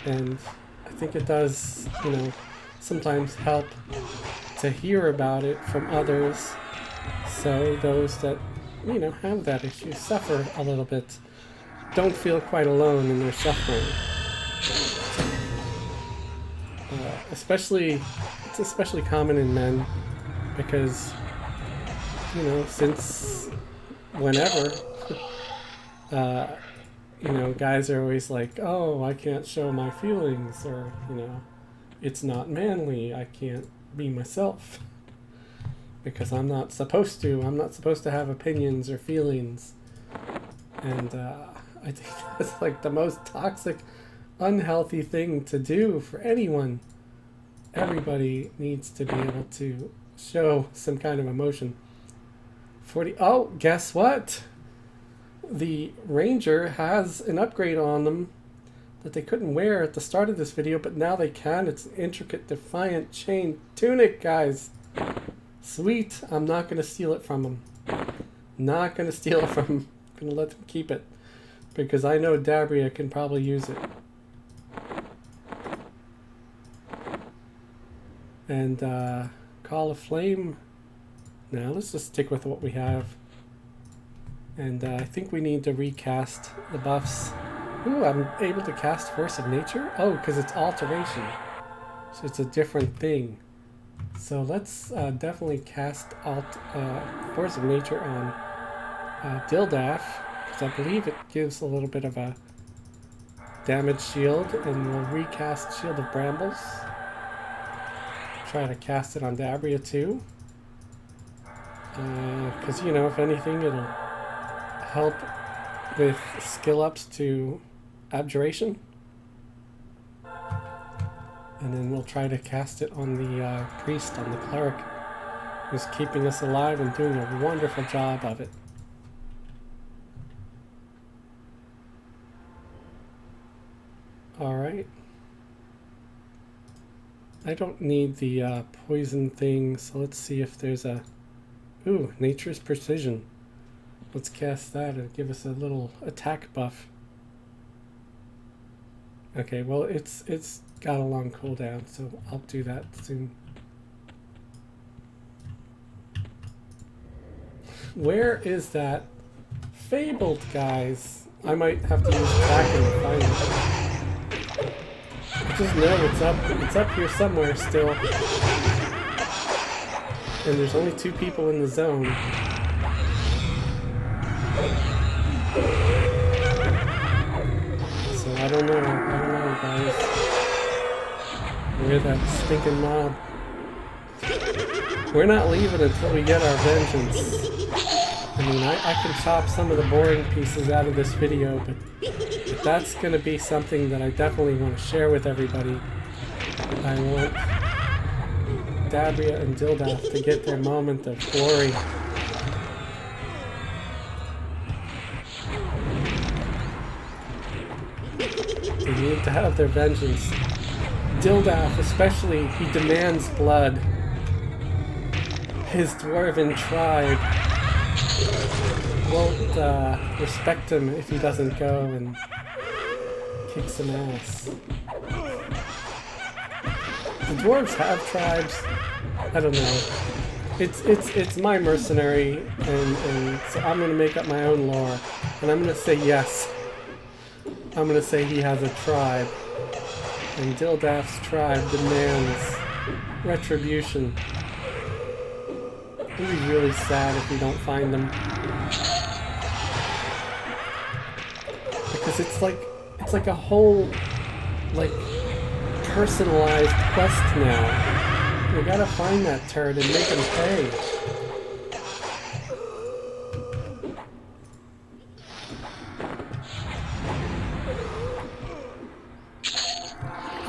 And I think it does, you know, sometimes help to hear about it from others, so those that, you know, have that issue suffer a little bit, don't feel quite alone in their suffering. It's especially common in men because, you know, since whenever, you know, guys are always like, oh, I can't show my feelings, or, you know, it's not manly, I can't be myself because I'm not supposed to have opinions or feelings. And I think that's like the most toxic, unhealthy thing to do for anyone. Everybody needs to be able to show some kind of emotion. Oh, guess what? The Ranger has an upgrade on them that they couldn't wear at the start of this video, but now they can. It's an intricate Defiant chain tunic, guys. Sweet. I'm not going to steal it from them. Not going to steal it from them. I'm going to let them keep it because I know Dabriah can probably use it. And Call of Flame. Now let's just stick with what we have. And I think we need to recast the buffs. Ooh, I'm able to cast Force of Nature? Oh, because it's alteration. So it's a different thing. So let's definitely cast Force of Nature on Dildaf, because I believe it gives a little bit of a damage shield, and we'll recast Shield of Brambles. Try to cast it on Dabriah too. Because, you know, if anything, it'll help with skill ups to Abjuration. And then we'll try to cast it on the priest, on the cleric, who's keeping us alive and doing a wonderful job of it. Alright. I don't need the poison thing, so let's see if there's a... Ooh, Nature's Precision. Let's cast that and give us a little attack buff. Okay, well, it's got a long cooldown, so I'll do that soon. Where is that fabled, guys? I might have to use tracking to find it. Just know it's up here somewhere still. And there's only 2 people in the zone. So I don't know, guys. We're that stinking mob. We're not leaving until we get our vengeance. I mean, I can chop some of the boring pieces out of this video, but that's going to be something that I definitely want to share with everybody. I want Dabriah and Dildaf to get their moment of glory. They need to have their vengeance. Dildaf, especially, he demands blood. His dwarven tribe won't respect him if he doesn't go and kick some ass. The dwarves have tribes. I don't know. It's my mercenary, and so I'm gonna make up my own lore, and I'm gonna say yes. I'm gonna say he has a tribe, and Dildaf's tribe demands retribution. It'll be really sad if we don't find them, because it's like a whole personalized quest now. We gotta find that turd and make him pay.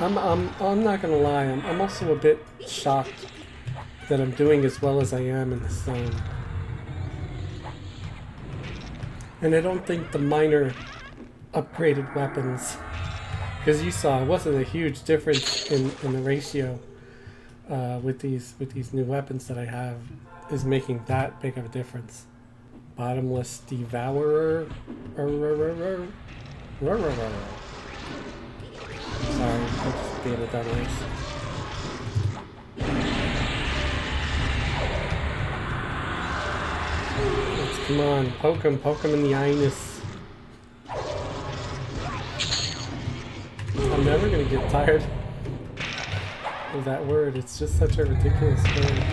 I'm not gonna lie, I'm also a bit shocked that I'm doing as well as I am in this zone. And I don't think the minor upgraded weapons, because you saw it wasn't a huge difference in the ratio with these new weapons that I have, is making that big of a difference. Bottomless Devourer. Sorry, I'm just being a dumbass. Let's, come on, poke him in the anus. I'm never gonna get tired of that word. It's just such a ridiculous word.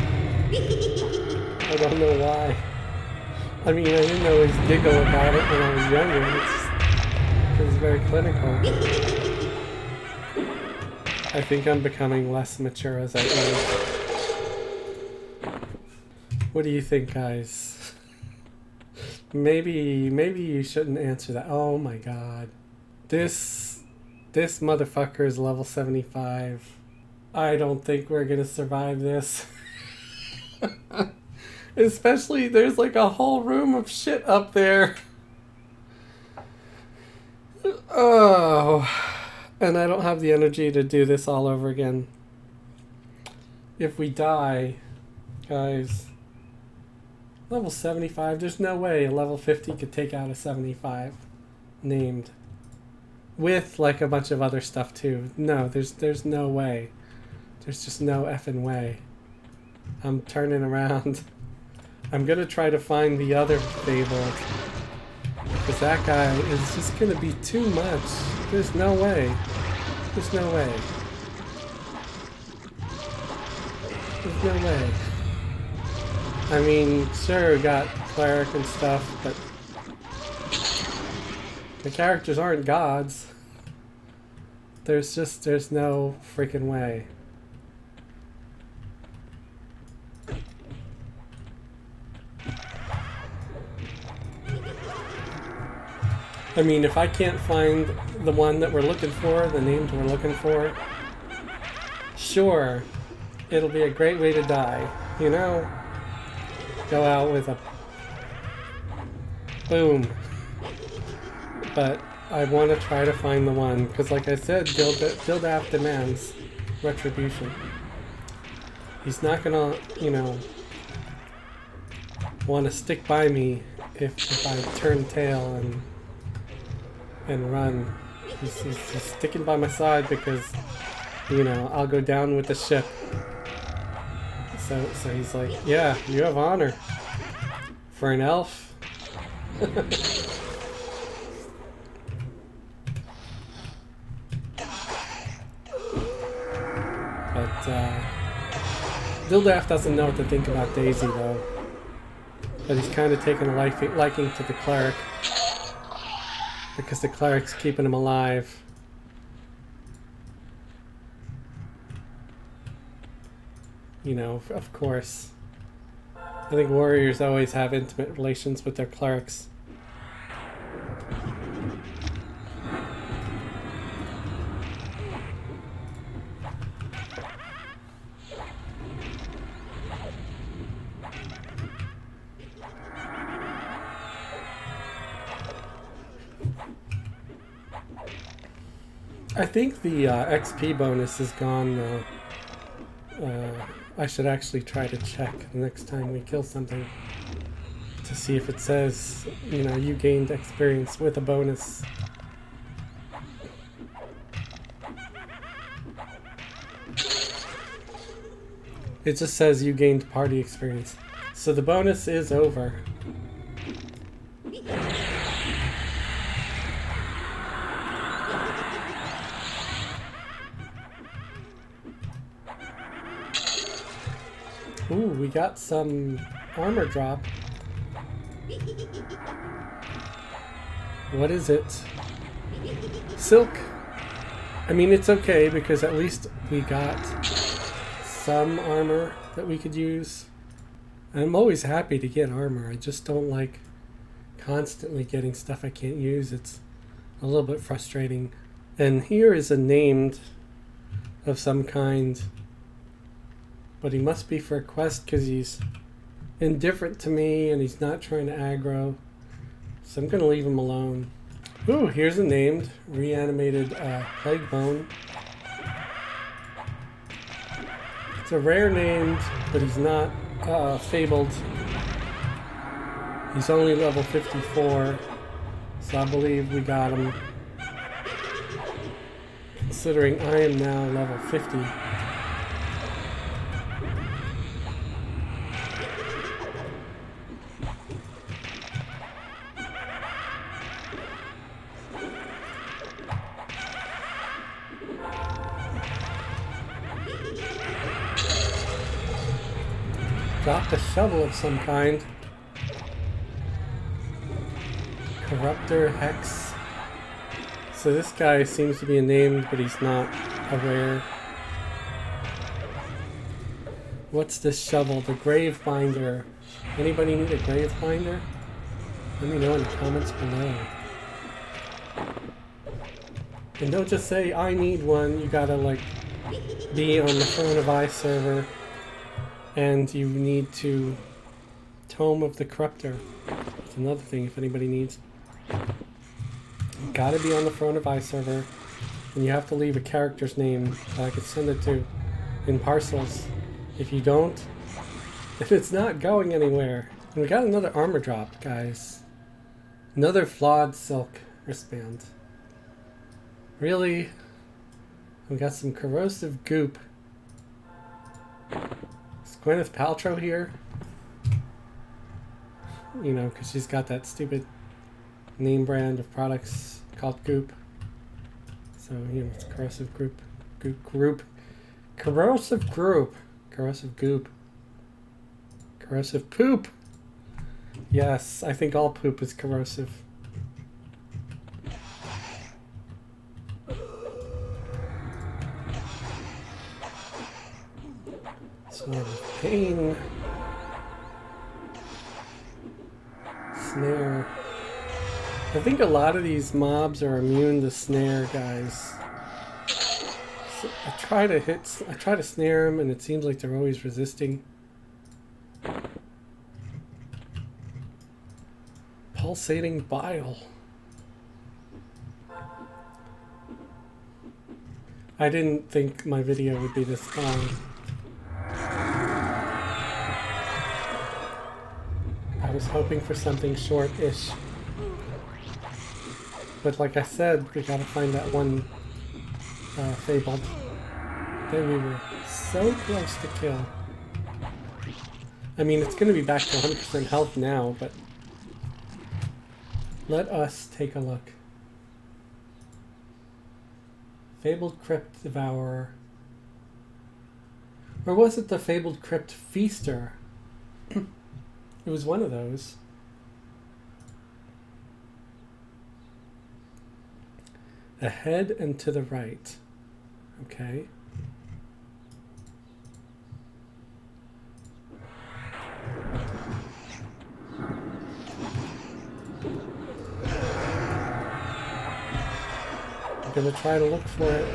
I don't know why. I mean, I didn't always giggle about it when I was younger. It was very clinical. I think I'm becoming less mature as I age. What do you think, guys? Maybe you shouldn't answer that. Oh my god. This motherfucker is level 75. I don't think we're gonna survive this. Especially, there's like a whole room of shit up there. Oh. And I don't have the energy to do this all over again. If we die, guys, level 75, there's no way a level 50 could take out a 75 named. With like a bunch of other stuff too. No, there's no way. There's just no effing way. I'm turning around. I'm gonna try to find the other Fabled, because that guy is just gonna be too much. There's no way. There's no way. There's no way. I mean, sure, we got cleric and stuff, but the characters aren't gods. There's no freaking way. I mean, if I can't find the one that we're looking for, the names we're looking for, sure, it'll be a great way to die, you know? Go out with a boom. But I want to try to find the one, because like I said, Dildaf demands retribution. He's not gonna, you know, want to stick by me if I turn tail and run. He's sticking by my side because, you know, I'll go down with the ship. So he's like, yeah, you have honor. For an elf. But Dildaf doesn't know what to think about Daisy though. But he's kind of taken a liking to the cleric. Because the cleric's keeping him alive. You know, of course. I think warriors always have intimate relations with their clerics. I think the XP bonus is gone now. I should actually try to check the next time we kill something to see if it says, you know, you gained experience with a bonus. It just says you gained party experience. So the bonus is over. Ooh, we got some armor drop. What is it? Silk. I mean, it's okay because at least we got some armor that we could use. I'm always happy to get armor. I just don't like constantly getting stuff I can't use. It's a little bit frustrating. And here is a named of some kind. But he must be for a quest because he's indifferent to me and he's not trying to aggro. So I'm going to leave him alone. Ooh, here's a named reanimated plague bone. It's a rare named, but he's not fabled. He's only level 54, so I believe we got him. Considering I am now level 50. Dropped a shovel of some kind. Corruptor Hex. So this guy seems to be a named, but he's not a rare. What's this shovel? The Grave Binder. Anybody need a Grave Binder? Let me know in the comments below. And don't just say, I need one. You gotta, like, be on the Throne of Eye server. And you need to Tome of the Corruptor. That's another thing if anybody needs. You gotta be on the Throne of Eye server. And you have to leave a character's name that I could send it to in parcels. If you don't, then it's not going anywhere. And we got another armor drop, guys. Another flawed silk wristband. Really? We got some corrosive goop. Is Gwyneth Paltrow here? You know, because she's got that stupid name brand of products called Goop. So, you know, it's corrosive group. Corrosive group. Corrosive goop. Corrosive poop. Yes, I think all poop is corrosive. Sword of Pain. Snare. I think a lot of these mobs are immune to snare, guys. So I try to snare them and it seems like they're always resisting. Pulsating bile. I didn't think my video would be this long. I was hoping for something short-ish. But like I said, we gotta find that one fabled. Then we were so close to kill. I mean, it's gonna be back to 100% health now, but let us take a look. Fabled Crypt Devourer. Or was it the Fabled Crypt Feaster? It was one of those. Ahead and to the right. Okay. I'm gonna try to look for it.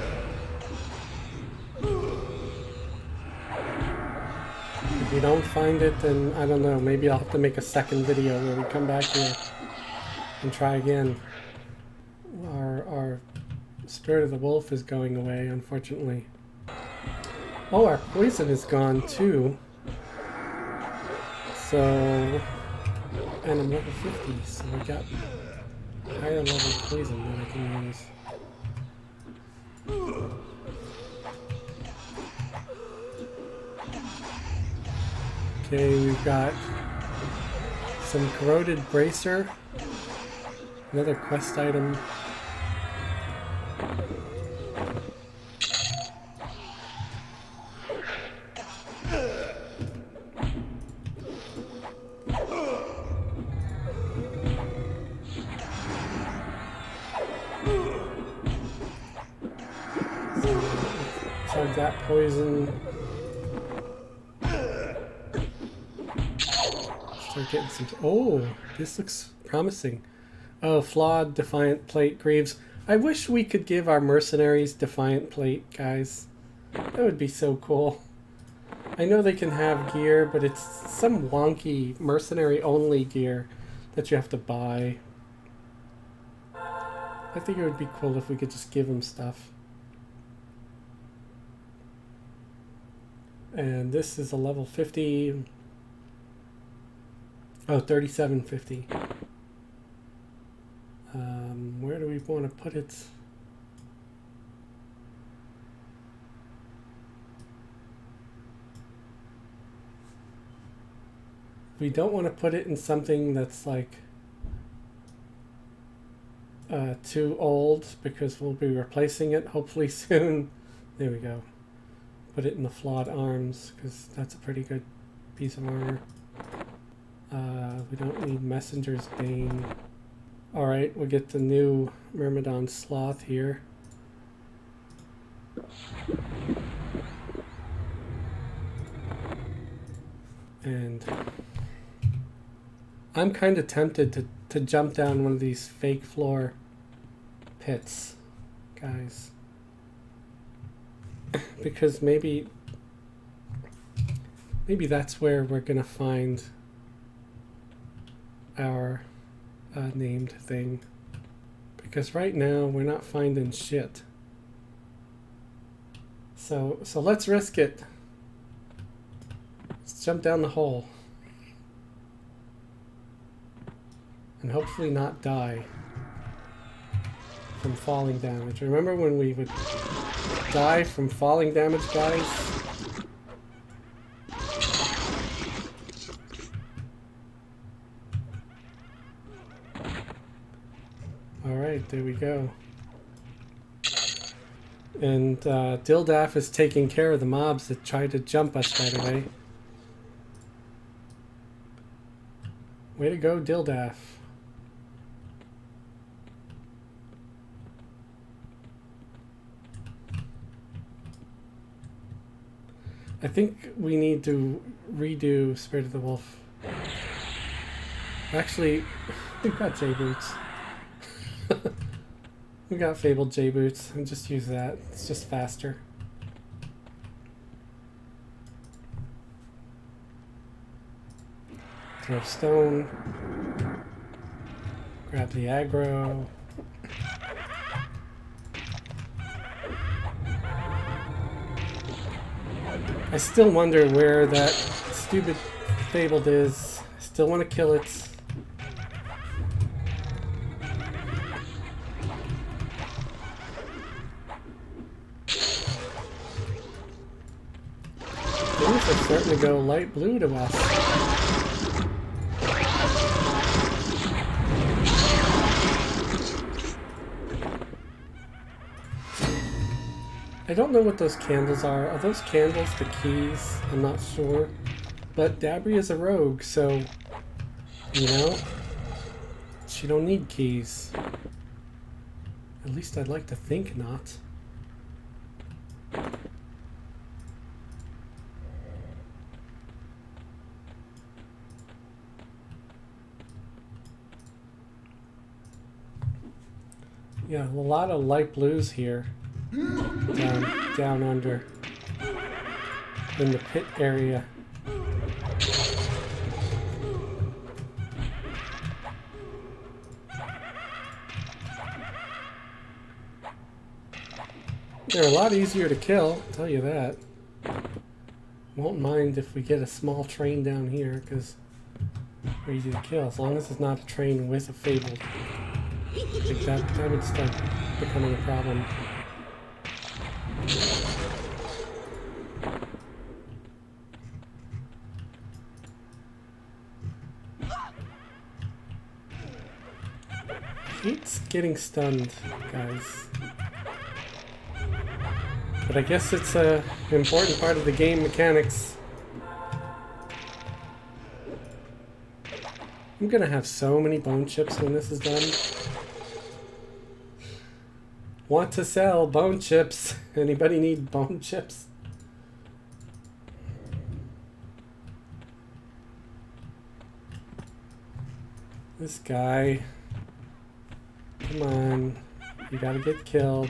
If we don't find it, then I don't know. Maybe I'll have to make a second video where we come back here and try again. Our Spirit of the Wolf is going away, unfortunately. Oh, our poison is gone too. So, and I'm level 50, so I got higher level poison that I can use. Okay, we've got some corroded bracer, another quest item. Chug that poison. Start getting some. Oh, this looks promising. Oh, flawed Defiant Plate Greaves. I wish we could give our mercenaries Defiant Plate, guys. That would be so cool. I know they can have gear, but it's some wonky mercenary-only gear that you have to buy. I think it would be cool if we could just give them stuff. And this is a level 50. Oh, 3750. Where do we want to put it? We don't want to put it in something that's like too old, because we'll be replacing it hopefully soon. There we go. Put it in the Flawed Arms, because that's a pretty good piece of armor. We don't need Messenger's Bane. Alright, we'll get the new Myrmidon Sloth here. And I'm kind of tempted to jump down one of these fake floor pits, guys. Because maybe that's where we're gonna find our named thing. Because right now we're not finding shit. So let's risk it. Let's jump down the hole. And hopefully not die from falling damage. Remember when we would die from falling damage, guys? Alright, there we go. And Dildaf is taking care of the mobs that try to jump us right away. Way to go, Dildaf. I think we need to redo Spirit of the Wolf. Actually, we've got J-Boots. We got Fabled J-Boots, and just use that. It's just faster. Throw stone. Grab the aggro. I still wonder where that stupid Fabled is. I still want to kill it. Things are starting to go light blue to us. I don't know what those candles are. Are those candles the keys? I'm not sure. But Dabriah is a rogue, so, you know, she don't need keys. At least I'd like to think not. Yeah, a lot of light blues here. Down under in the pit area. They're a lot easier to kill, I'll tell you that. Won't mind if we get a small train down here, because they're easy to kill, as long as it's not a train with a fabled. I think that would start becoming a problem. Hates getting stunned, guys. But I guess it's an important part of the game mechanics. I'm gonna have so many bone chips when this is done. Want to sell bone chips? Anybody need bone chips? This guy. Come on. You gotta get killed.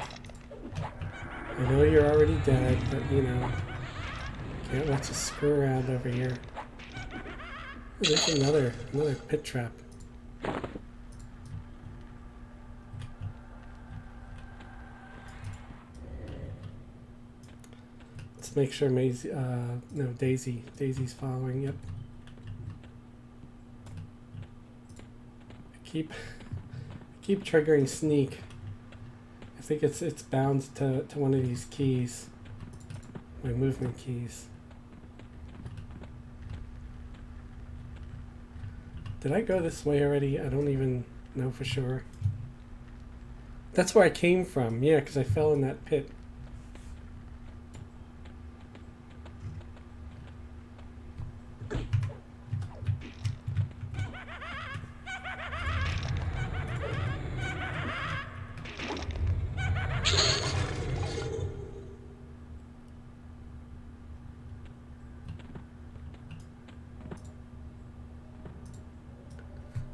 I know you're already dead, but you know. Can't let you screw around over here. Oh, there's another pit trap. Let's make sure Daisy's following. Yep. I keep triggering sneak. I think it's bound to one of these keys. My movement keys. Did I go this way already? I don't even know for sure. That's where I came from. Yeah, because I fell in that pit.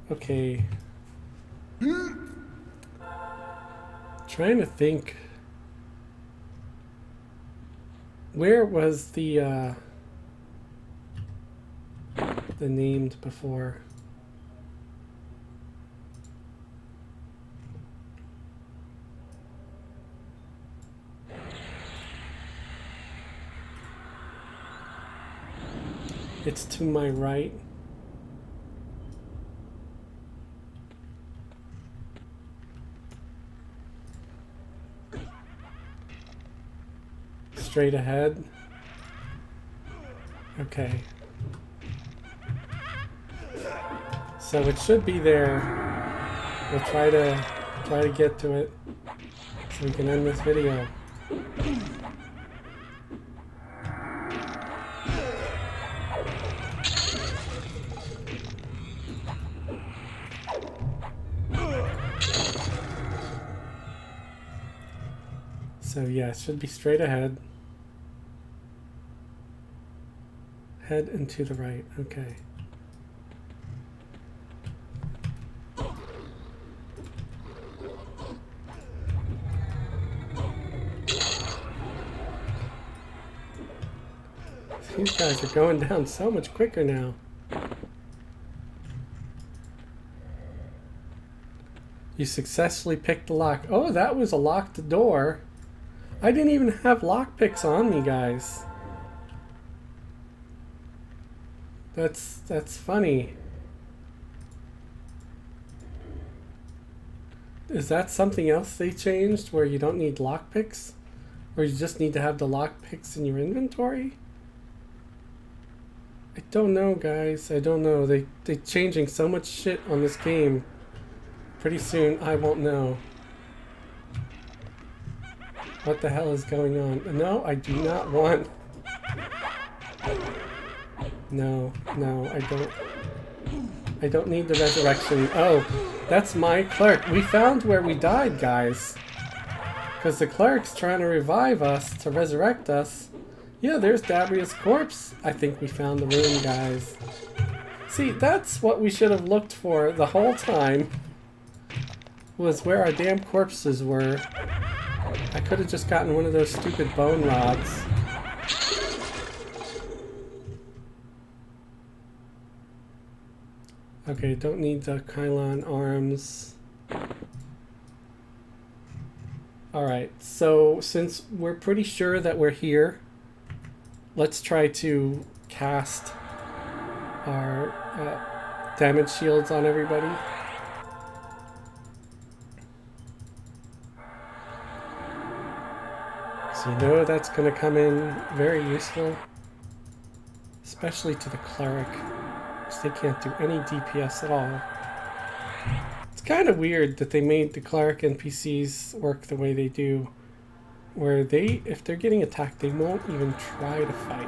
Okay. Trying to think. Where was the named before? It's to my right. Straight ahead. Okay. So it should be there. We'll try to get to it so we can end this video. So yeah, it should be straight ahead. Head and to the right. Okay. These guys are going down so much quicker now. You successfully picked the lock. Oh, that was a locked door. I didn't even have lockpicks on me, guys. That's funny. Is that something else they changed where you don't need lockpicks? Or you just need to have the lockpicks in your inventory? I don't know, guys. I don't know. They're changing so much shit on this game. Pretty soon, I won't know. What the hell is going on? No, I do not want... No, I don't need the resurrection. Oh, that's my clerk. We found where we died, guys. Because the clerk's trying to revive us, to resurrect us. Yeah, there's Dabriah's corpse. I think we found the room, guys. See, that's what we should have looked for the whole time. Was where our damn corpses were. I could have just gotten one of those stupid bone rods. Okay, don't need the Kylon arms. Alright, so since we're pretty sure that we're here, let's try to cast our damage shields on everybody. So you know that's going to come in very useful, especially to the cleric, because they can't do any DPS at all. It's kind of weird that they made the cleric NPCs work the way they do, where they, if they're getting attacked, they won't even try to fight.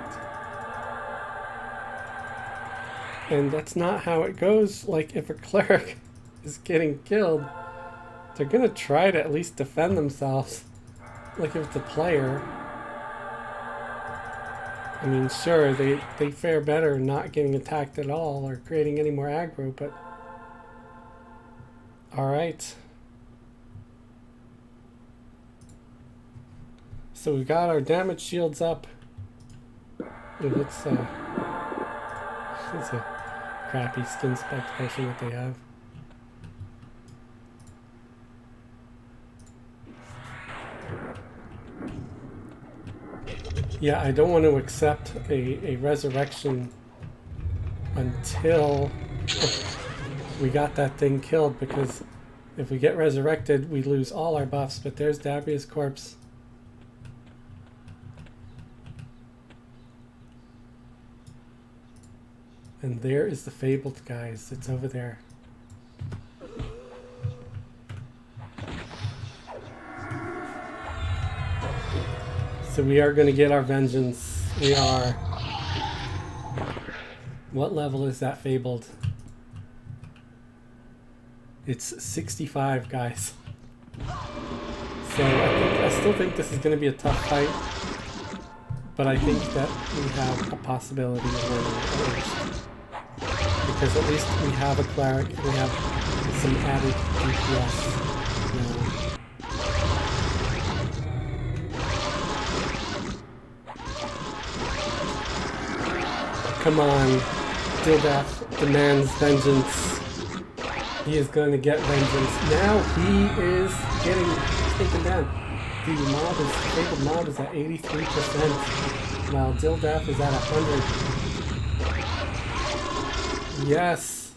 And that's not how it goes. Like, if a cleric is getting killed, they're going to try to at least defend themselves. Like if it's a player, I mean, sure, they fare better not getting attacked at all or creating any more aggro, but alright. So we got our damage shields up. Ooh, it's a crappy skin spec potion that they have. Yeah, I don't want to accept a resurrection until we got that thing killed, because if we get resurrected, we lose all our buffs. But there's Dabriah's corpse. And there is the fabled, guys. It's over there. So we are going to get our vengeance. We are... What level is that fabled? It's 65, guys. So I still think this is going to be a tough fight. But I think that we have a possibility of winning at least. Because at least we have a cleric and we have some added DPS now. Come on, Dildaf demands vengeance. He is going to get vengeance. Now he is getting taken down. The fabled mob is at 83%, while Dildaf is at 100. Yes.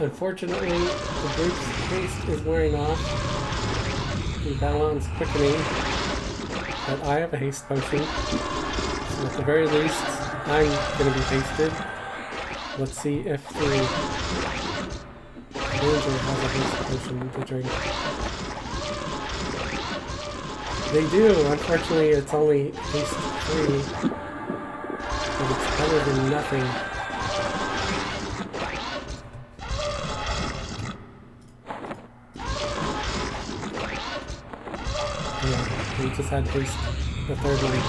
Unfortunately, the group's haste is wearing off. The Valon's quickening, but I have a haste potion. So at the very least, I'm going to be hasted. Let's see if the villager has a haste potion to drink. They do. Unfortunately, it's only haste 3, but it's better than nothing. Yeah, we just had haste the third one.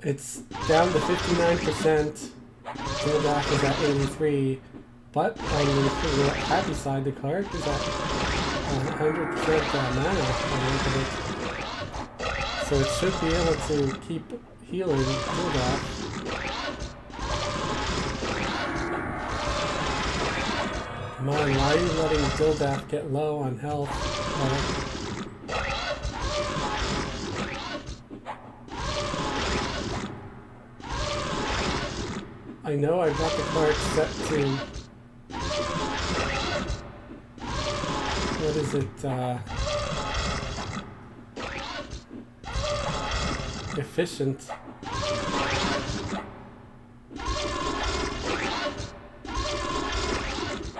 It's down to 59%. Dildaf is at 83, but on the happy side, the cleric is at 100% mana. So it should be able to keep healing Dildaf. Come on, why are you letting Dildaf get low on health? I know I've got the cleric set to... What is it? Efficient.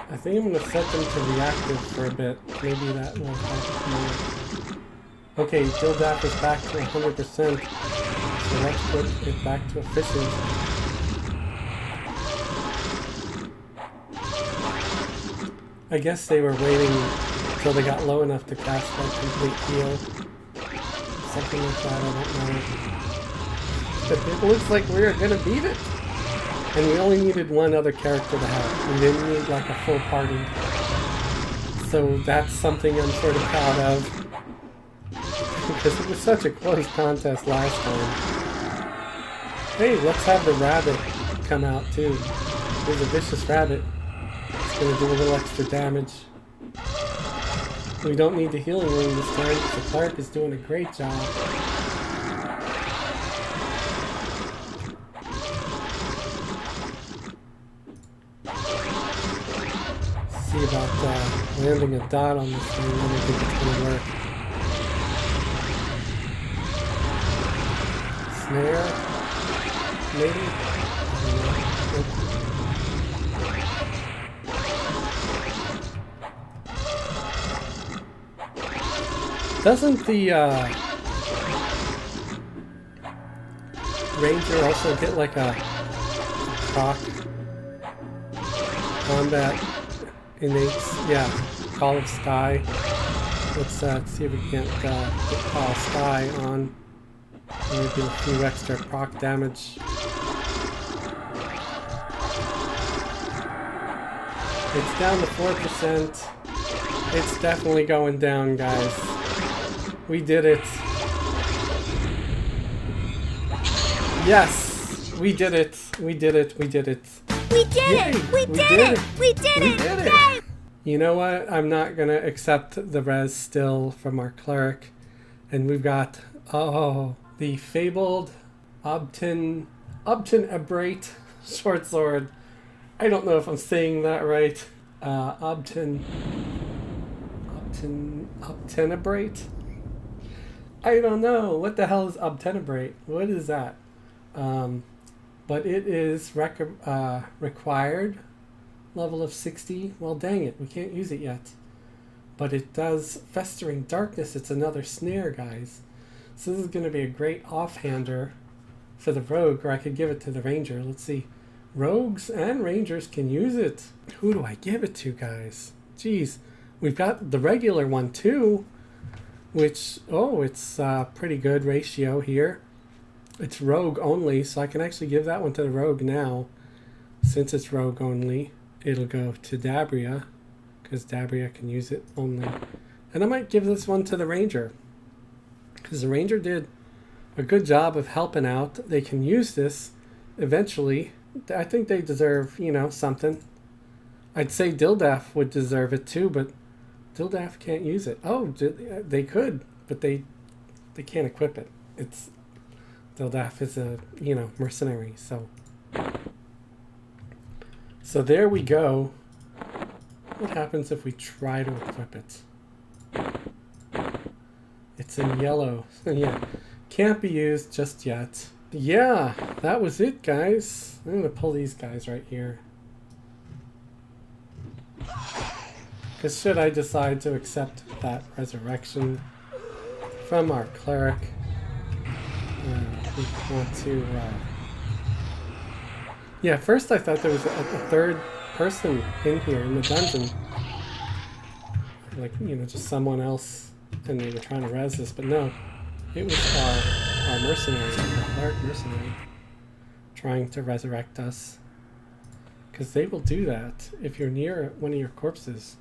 I think I'm going to set them to reactive for a bit. Maybe that will help more. Okay, Dildaf is back to 100%. So let's put it back to efficient. I guess they were waiting until they got low enough to cast that complete heal. Something like that, I don't know. But it looks like we're gonna beat it. And we only needed one other character to have. We didn't need like a full party. So that's something I'm sort of proud of. Because it was such a close contest last time. Hey, let's have the rabbit come out too. There's a vicious rabbit. It's going to do a little extra damage. We don't need the healing ring this time because the cleric is doing a great job. See about landing a dot on this thing. I don't think it's going to work. Snare? Maybe? I don't know. Nope. Doesn't the Ranger also get like a proc combat innates? Yeah, Call of Sky. Let's see if we can't get Call of Sky on. Maybe a few extra proc damage. It's down to 4%. It's definitely going down, guys. We did it. Yes! We did it. We did it. We did it. We did it! We did it! We did it! We did it! You know what? I'm not gonna accept the res still from our cleric. And we've got, oh, the fabled Obtenebrate short sword. I don't know if I'm saying that right. Obtenebrate? I don't know. What the hell is Obtenebrate? What is that? But it is required level of 60. Well, dang it. We can't use it yet. But it does Festering Darkness. It's another snare, guys. So this is going to be a great offhander for the rogue, or I could give it to the ranger. Let's see. Rogues and rangers can use it. Who do I give it to, guys? Jeez. We've got the regular one, too. Which, oh, it's pretty good ratio here. It's rogue only, so I can actually give that one to the rogue now. Since it's rogue only, it'll go to Dabriah, because Dabriah can use it only. And I might give this one to the ranger, because the ranger did a good job of helping out. They can use this eventually. I think they deserve, you know, something. I'd say Dildaf would deserve it too, but Dildaf can't use it. Oh, they could, but they can't equip it. It's Dildaf is a, you know, mercenary, so there we go. What happens if we try to equip it? It's in yellow. Yeah, can't be used just yet. Yeah, that was it, guys. I'm gonna pull these guys right here. Because should I decide to accept that resurrection from our cleric, we want to... Yeah, first I thought there was a third person in here in the dungeon. Like, you know, just someone else, and they were trying to res this, but no. It was our mercenary, our cleric mercenary, trying to resurrect us. Because they will do that if you're near one of your corpses.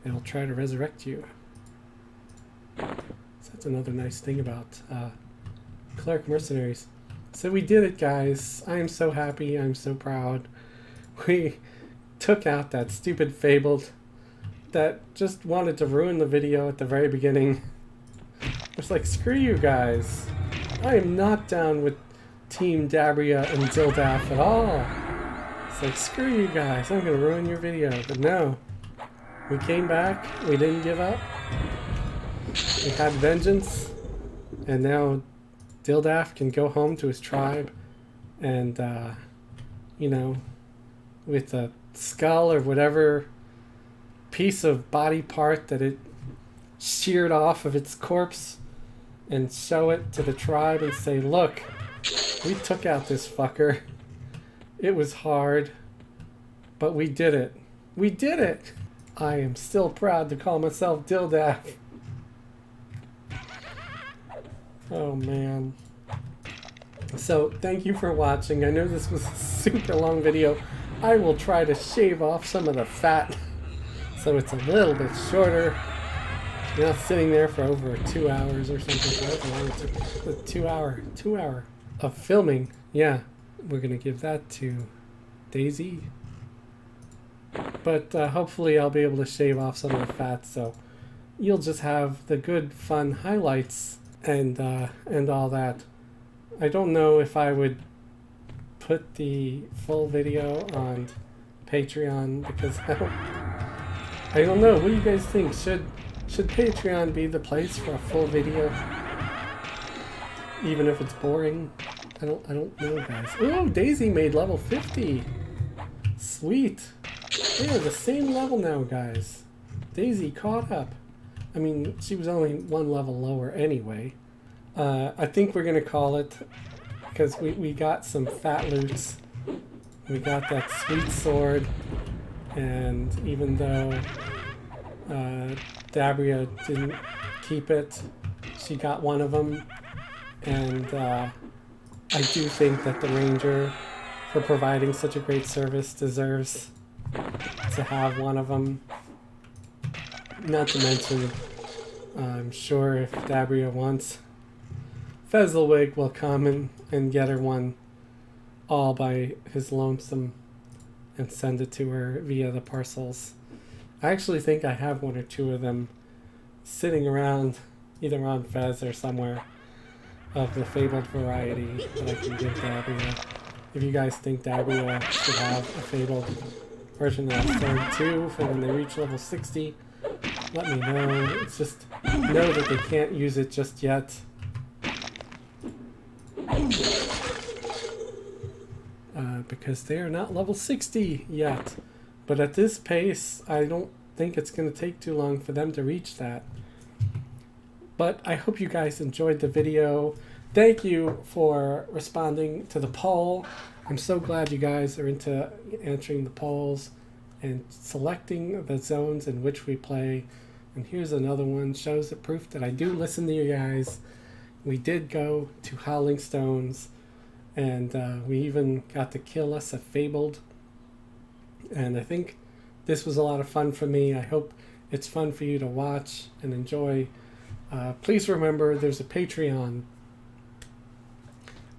They'll try to resurrect you. So that's another nice thing about cleric mercenaries. So we did it, guys. I am so happy. I'm so proud. We took out that stupid fabled that just wanted to ruin the video at the very beginning. It's like, screw you guys. I am not down with Team Dabriah and Dildaf at all. It's like, screw you guys. I'm going to ruin your video. But no. We came back, we didn't give up, we had vengeance, and now Dildaf can go home to his tribe and, you know, with a skull or whatever piece of body part that it sheared off of its corpse and show it to the tribe and say, look, we took out this fucker. It was hard, but we did it. We did it! I am still proud to call myself Dildaf. Oh man. So thank you for watching. I know this was a super long video. I will try to shave off some of the fat so it's a little bit shorter. You're not sitting there for over 2 hours or something. 2 hour of filming. Yeah, we're gonna give that to Daisy. but hopefully I'll be able to shave off some of the fat, so you'll just have the good, fun highlights and all that. I don't know if I would put the full video on Patreon because I don't know. What do you guys think? Should Patreon be the place for a full video, even if it's boring? I don't know, guys. Oh, Daisy made level 50. Sweet. They're the same level now, guys. Daisy caught up. I mean, she was only one level lower anyway. I think we're gonna call it, because we got some fat loots. We got that sweet sword, and even though Dabriah didn't keep it, she got one of them, and I do think that the ranger, for providing such a great service, deserves to have one of them. Not to mention, I'm sure if Dabriah wants, Fezzelwig will come and get her one all by his lonesome and send it to her via the parcels. I actually think I have one or two of them sitting around, either on Fez or somewhere, of the fabled variety that I can give Dabriah. If you guys think Dabriah should have a fabled version of that sword too for when they reach level 60, let me know. It's just know that they can't use it just yet. Because they are not level 60 yet. But at this pace, I don't think it's going to take too long for them to reach that. But I hope you guys enjoyed the video. Thank you for responding to the poll. I'm so glad you guys are into answering the polls and selecting the zones in which we play. And here's another one, shows the proof that I do listen to you guys. We did go to Howling Stones, and we even got to kill us a fabled. And I think this was a lot of fun for me. I hope it's fun for you to watch and enjoy. Please remember, there's a Patreon.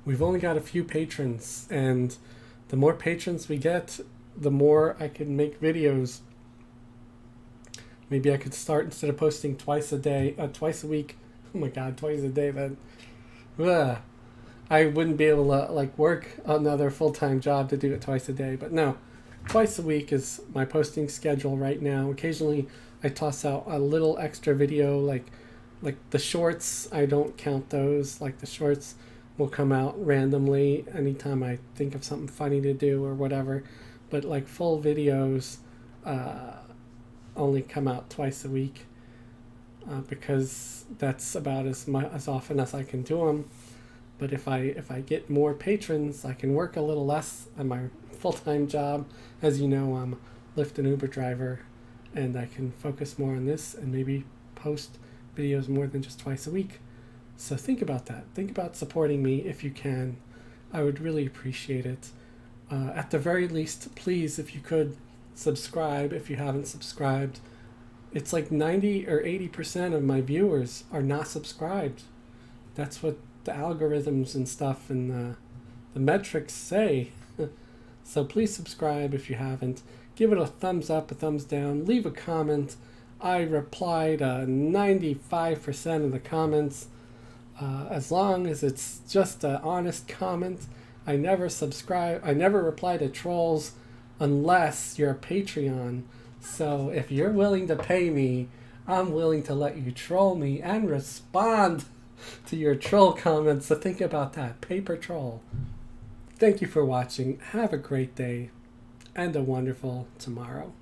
We've only got a few patrons, and the more patrons we get, the more I can make videos. Maybe I could start, instead of posting twice a week. Oh my god, twice a day, then. Ugh. I wouldn't be able to like work another full-time job to do it twice a day. But no, twice a week is my posting schedule right now. Occasionally I toss out a little extra video, like the shorts. I don't count those. Like the shorts will come out randomly anytime I think of something funny to do or whatever. But like full videos only come out twice a week because that's about as often as I can do them. But if I get more patrons, I can work a little less on my full-time job. As you know, I'm a Lyft and Uber driver, and I can focus more on this and maybe post videos more than just twice a week. So think about that. Think about supporting me if you can. I would really appreciate it. At the very least, please, if you could, subscribe if you haven't subscribed. It's like 90 or 80% of my viewers are not subscribed. That's what the algorithms and stuff and the metrics say. So please subscribe if you haven't. Give it a thumbs up, a thumbs down, leave a comment. I reply to 95% of the comments, as long as it's just an honest comment. I never reply to trolls unless you're a Patreon. So if you're willing to pay me, I'm willing to let you troll me and respond to your troll comments. So think about that. Paper troll. Thank you for watching. Have a great day and a wonderful tomorrow.